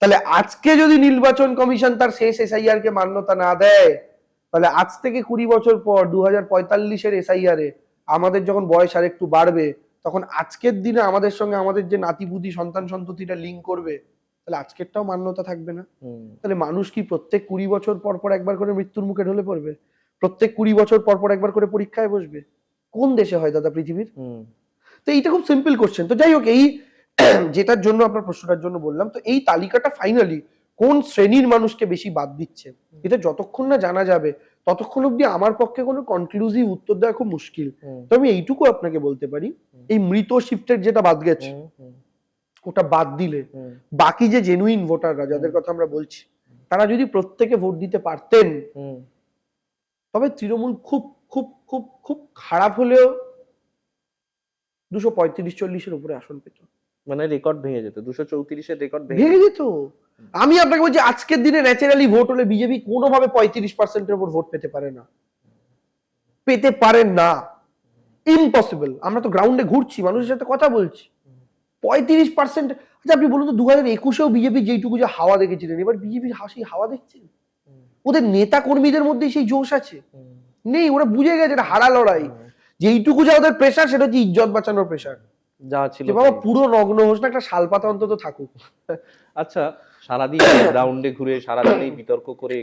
তাহলে আজকে যদি নির্বাচন কমিশন তার শেষ এসআইআর কে মান্যতা না দেয়, তাহলে আজ থেকে 20 বছর পর 2045-এর এসআইআর এ আমাদের যখন বয়স আর একটু বাড়বে, তখন আজকের দিনে আমাদের সঙ্গে আমাদের যে নাতিপুতি সন্তান সন্ততিটা লিঙ্ক করবে, তাহলে আজকেরটাও মান্যতা থাকবে না। তাহলে মানুষ কি প্রত্যেক 20 বছর পর পর একবার করে মৃত্যুর মুখে ঢলে পড়বে? প্রত্যেক 20 বছর পর পর একবার করে পরীক্ষায় বসবে? কোন দেশে হয় দাদা পৃথিবীর? তো এইটা খুব সিম্পল কোশ্চেন। তো যাই হোক, এই যেটার জন্য আপনার প্রশ্নটার জন্য বললাম, তো এই তালিকাটা ফাইনালি কোন শ্রেণীর মানুষকে বেশি বাদ দিচ্ছে, এটা যতক্ষণ না জানা যাবে ততক্ষণ অব্দি আমার পক্ষে কোনো কনক্লুসিভ উত্তর দেওয়া খুব মুশকিল। তো আমি এইটুকু আপনাকে বলতে পারি, এই মৃত শিফটের যেটা বাদ গেছে, ওটা বাদ দিলে বাকি যে জেনুইন ভোটাররা যাদের কথা আমরা বলছি, তারা যদি প্রত্যেকে ভোট দিতে পারতেন, তবে তৃণমূল খুব খুব খুব খুব খারাপ হলেও 235-40-এর উপরে আসন পেত। মানে রেকর্ড ভেঙে যেত, 234-এর রেকর্ড ভেঙে যেত। আমি আপনাকে বলছি, আজকের দিনে ন্যাচারালি ভোট হলে বিজেপি কোনোভাবে 35%-এর উপর ভোট পেতে পারে না, পেতে পারেন না, ইম্পসিবল। আমরা তো গ্রাউন্ডে ঘুরছি, মানুষের সাথে কথা বলছি। 35%, আচ্ছা আপনি বলুন তো, 2021-এও বিজেপি যেইটুকু যে হাওয়া দেখেছিলেন, এবার বিজেপির সেই হাওয়া দেখছেন? ওদের নেতা কর্মীদের মধ্যে সেই জোশ আছে? নেই। ওরা বুঝে গেছে এটা হারা লড়াই। যেইটুকু যা ওদের প্রেশার, সেটা হচ্ছে ইজ্জত বাঁচানোর প্রেশার। যা ছিল বাবা পুরো নগ্ন হোস না, একটা শালপাতা অন্তত থাকুক। আচ্ছা, সারাদিন গ্রাউন্ডে ঘুরে, সারাদিন এই বিতর্ক করে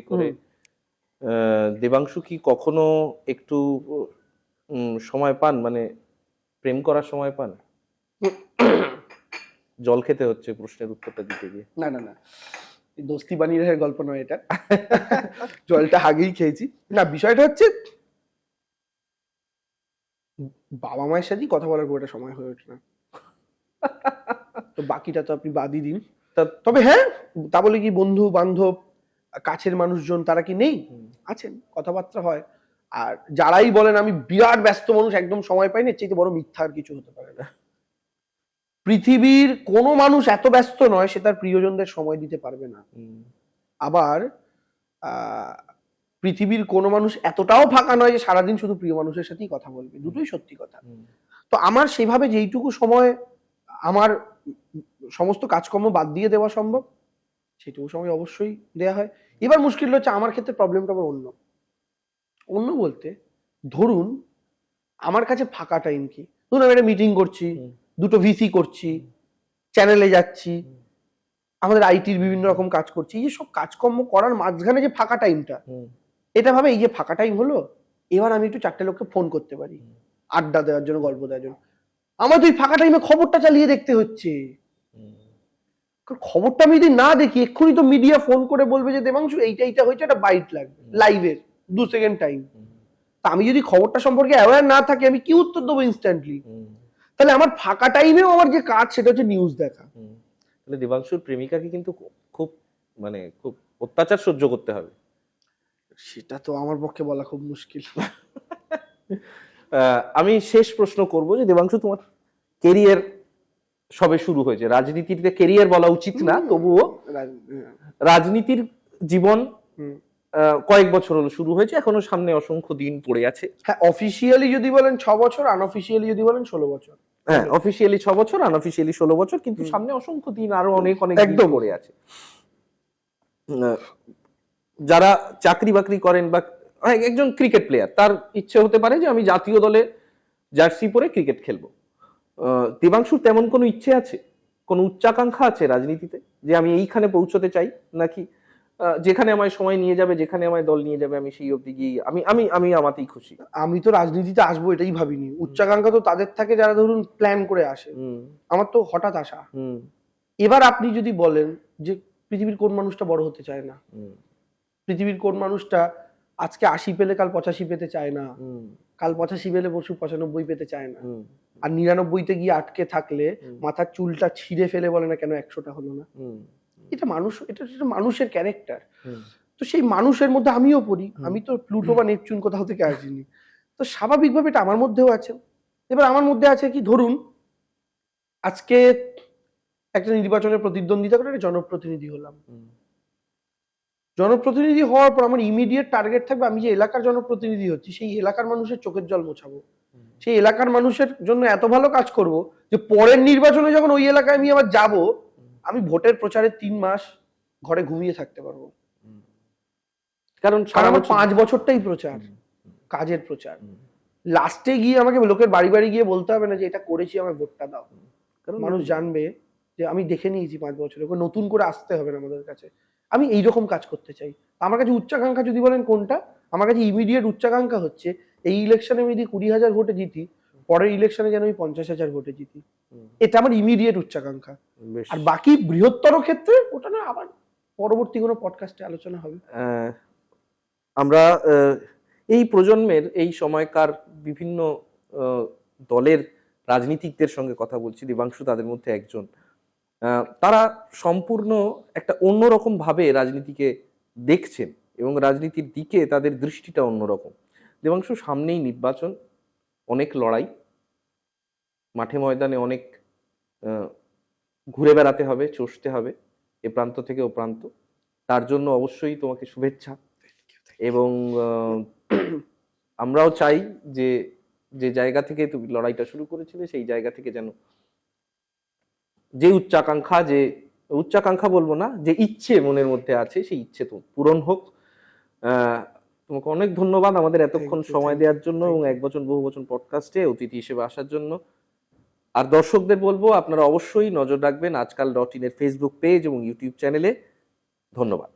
দেবাংশু কি কখনো একটু সময় পান, মানে প্রেম করার সময় পান? জল খেতে হচ্ছে প্রশ্নের উত্তরটা দিতে গিয়ে। না না না, দোস্তি বানিয়ে গল্প নয় এটা। জলটা আগেই খেয়েছি। না, বিষয়টা হচ্ছে বাবা মায়ের সাথেই কথা বলার পুরোটা সময় হয়ে ওঠে না। তো বাকিটা তো আপনি বাদই দিন। তবে হ্যাঁ, তা বলে কি বন্ধু বান্ধব কাছের মানুষজন তারা কি নেই? আছেন, কথাবার্তা হয়। আর যারাই বলেন আমি বিরাট ব্যস্ত মানুষ, একদম সময় পাই না, এর চাইতে বড় মিথ্যা আর কিছু হতে পারে না। পৃথিবীর কোনো মানুষ এত ব্যস্ত নয় সে তার প্রিয়জনদের সময় দিতে পারবে না। আবার পৃথিবীর কোনো মানুষ এতটাও ফাঁকা নয় যে সারাদিন শুধু প্রিয় মানুষের সাথেই কথা বলবে। দুটোই সত্যি কথা। তো আমার সেভাবে যেইটুকু সময় আমার সমস্ত কাজকর্ম বাদ দিয়ে দেওয়া সম্ভব, সেটুকু সময় অবশ্যই দেয়া হয়। এবার মুশকিল হচ্ছে আমার ক্ষেত্রে প্রবলেমটা আবার অন্য বলতে, ধরুন আমার কাছে ফাঁকা টাইম কি, ধরুন আমি একটা মিটিং করছি, দুটো ভিসি করছি, চ্যানেলে যাচ্ছি, আমাদের আইটির বিভিন্ন রকম কাজ করছি, এই যে সব কাজকর্ম করার মাঝখানে যে ফাঁকা টাইমটা, এটা ভাবে এই যে ফাঁকা টাইম হলো, এবার আমি একটু 4টে লোককে ফোন করতে পারি আড্ডা দেওয়ার জন্য, গল্প দেওয়ার জন্য। আমার তো এই ফাঁকা টাইমে খবরটা চালিয়ে দেখতে হচ্ছে। খবরটা আমি যদি না দেখি, এক্ষুনি তো মিডিয়া ফোন করে বলবে যে দেবাংশু এইটা হয়েছে, একটা বাইট লাগবে, লাইভের 2 সেকেন্ড টাইম। তা আমি যদি খবরটা সম্পর্কে অ্যাওয়্যার না থাকি, আমি কি উত্তর দেবো ইনস্ট্যান্টলি? তাহলে আমার ফাঁকা টাইমেও আমার যে কাজ, সেটা হচ্ছে নিউজ দেখা। তাহলে দেবাংশুর প্রেমিকাকে কিন্তু খুব অত্যাচার সহ্য করতে হবে। সেটা তো আমার পক্ষে বলা খুব মুশকিল। আমি শেষ প্রশ্ন করব যে দেবাংশু, তোমার কেরিয়ার সবে শুরু হয়েছে, রাজনীতিতে কেরিয়ার বলা উচিত না, তবুও রাজনীতির জীবন কয়েক বছর হলো শুরু হয়েছে, এখনো সামনে অসংখ্য দিন পড়ে আছে। হ্যাঁ, অফিসিয়ালি যদি বলেন 6 বছর, আনঅফিসিয়ালি যদি বলেন 16 বছর। হ্যাঁ, অফিসিয়ালি 6 বছর, আনঅফিসিয়ালি 16 বছর, কিন্তু সামনে অসংখ্য দিন, আরো অনেক একদম পড়ে আছে। যারা চাকরি বাকরি করেন বা একজন ক্রিকেট প্লেয়ার, তার ইচ্ছে হতে পারে যে আমি জাতীয় দলে জার্সি পরে ক্রিকেট খেলবো। দেবাংশুর তেমন কোনো ইচ্ছে আছে, কোনো উচ্চাকাঙ্ক্ষা আছে রাজনীতিতে, যে আমি এইখানে পৌঁছতে চাই, নাকি যেখানে আমায় সময় নিয়ে যাবে, যেখানে আমায় দল নিয়ে যাবে, আমি সেই অবধি গিয়ে আমি আমাতেই খুশি? আমি তো রাজনীতিতে আসবো এটাই ভাবিনি। উচ্চাকাঙ্ক্ষা তো তাদের থাকে যারা ধরুন প্ল্যান করে আসে, আমার তো হঠাৎ আসা। এবার আপনি যদি বলেন যে পৃথিবীর কোন মানুষটা বড় হতে চায় না, পৃথিবীর কোন মানুষটা আজকে 80 পেলে কাল 85 পেতে চায় না, কাল 85 পেলে পরশু 95 পেতে চায় না, আর 99-তে গিয়ে আটকে থাকলে মাথার চুলটা ছিঁড়ে ফেলে বলে না কেন 100টা হলো না। এটা মানুষের ক্যারেক্টার। তো সেই মানুষের মধ্যে আমিও পড়ি। আমি তো প্লুটো বা নেপচুন কোথাও থেকে আসিনি। তো স্বাভাবিকভাবে এটা আমার মধ্যেও আছে। এবার আমার মধ্যে আছে কি, ধরুন আজকে একটা নির্বাচনে প্রতিদ্বন্দ্বিতা করে একটা জনপ্রতিনিধি হলাম। জনপ্রতিনিধি হওয়ার পর আমার ইমিডিয়েট টার্গেট থাকবে আমি যে এলাকার জনপ্রতিনিধি হচ্ছি সেই এলাকার মানুষের চোখের জল মোছাবো, সেই এলাকার মানুষের জন্য এত ভালো কাজ করব যে পরের নির্বাচনে যখন ওই এলাকায় আমি আবার যাব, আমি ভোটের প্রচারের 3 মাস ঘরে ঘুমিয়ে থাকতে পারবো। কারণ আমার 5 বছরটাই প্রচার, কাজের প্রচার। লাস্টে গিয়ে আমাকে লোকের বাড়ি বাড়ি গিয়ে বলতে হবে না যে এটা করেছি আমায় ভোটটা দাও, কারণ মানুষ জানবে যে আমি দেখে নিয়েছি 5 বছরে, নতুন করে আসতে হবে না আমাদের কাছে। আমি এইরকম কাজ করতে চাই। আমার কাছে উচ্চাকাঙ্ক্ষা যদি বলেন কোনটা, আমার কাছে ইমিডিয়েট উচ্চাকাঙ্ক্ষা হচ্ছে এই ইলেকশনে আমি যদি 20,000 ভোটে জিতি, পরের ইলেকশনে যেন আমি 50,000 ভোটে জিতি। এটা আমার ইমিডিয়েট উচ্চাকাঙ্ক্ষা। আর বাকি বৃহত্তর ক্ষেত্রে ওটা না আবার পরবর্তী কোনো পডকাস্টে আলোচনা হবে। আমরা এই প্রজন্মের এই সময়কার বিভিন্ন দলের রাজনীতিকদের সঙ্গে কথা বলছি, দেবাংশু তাদের মধ্যে একজন। তারা সম্পূর্ণ একটা অন্যরকম ভাবে রাজনীতিকে দেখছেন এবং রাজনীতির দিকে তাদের দৃষ্টিটা অন্যরকম। দেবাংশু, সামনেই নির্বাচন, অনেক লড়াই, মাঠে ময়দানে অনেক ঘুরে বেড়াতে হবে, চষতে হবে এ প্রান্ত থেকে ও প্রান্ত। তার জন্য অবশ্যই তোমাকে শুভেচ্ছা। এবং আমরাও চাই যে যে জায়গা থেকে তুমি লড়াইটা শুরু করেছিলে সেই জায়গা থেকে যেন যে উচ্চাকাঙ্ক্ষা বলবো না, যে ইচ্ছে মনের মধ্যে আছে সেই ইচ্ছে তো পূরণ হোক। তোমাকে অনেক ধন্যবাদ আমাদের এতক্ষণ সময় দেওয়ার জন্য এবং এক বচন বহু বচন পডকাস্টে অতিথি হিসেবে আসার জন্য। আর দর্শকদের বলবো আপনারা অবশ্যই নজর রাখবেন আজকাল.in এর ফেসবুক পেজ এবং ইউটিউব চ্যানেলে। ধন্যবাদ।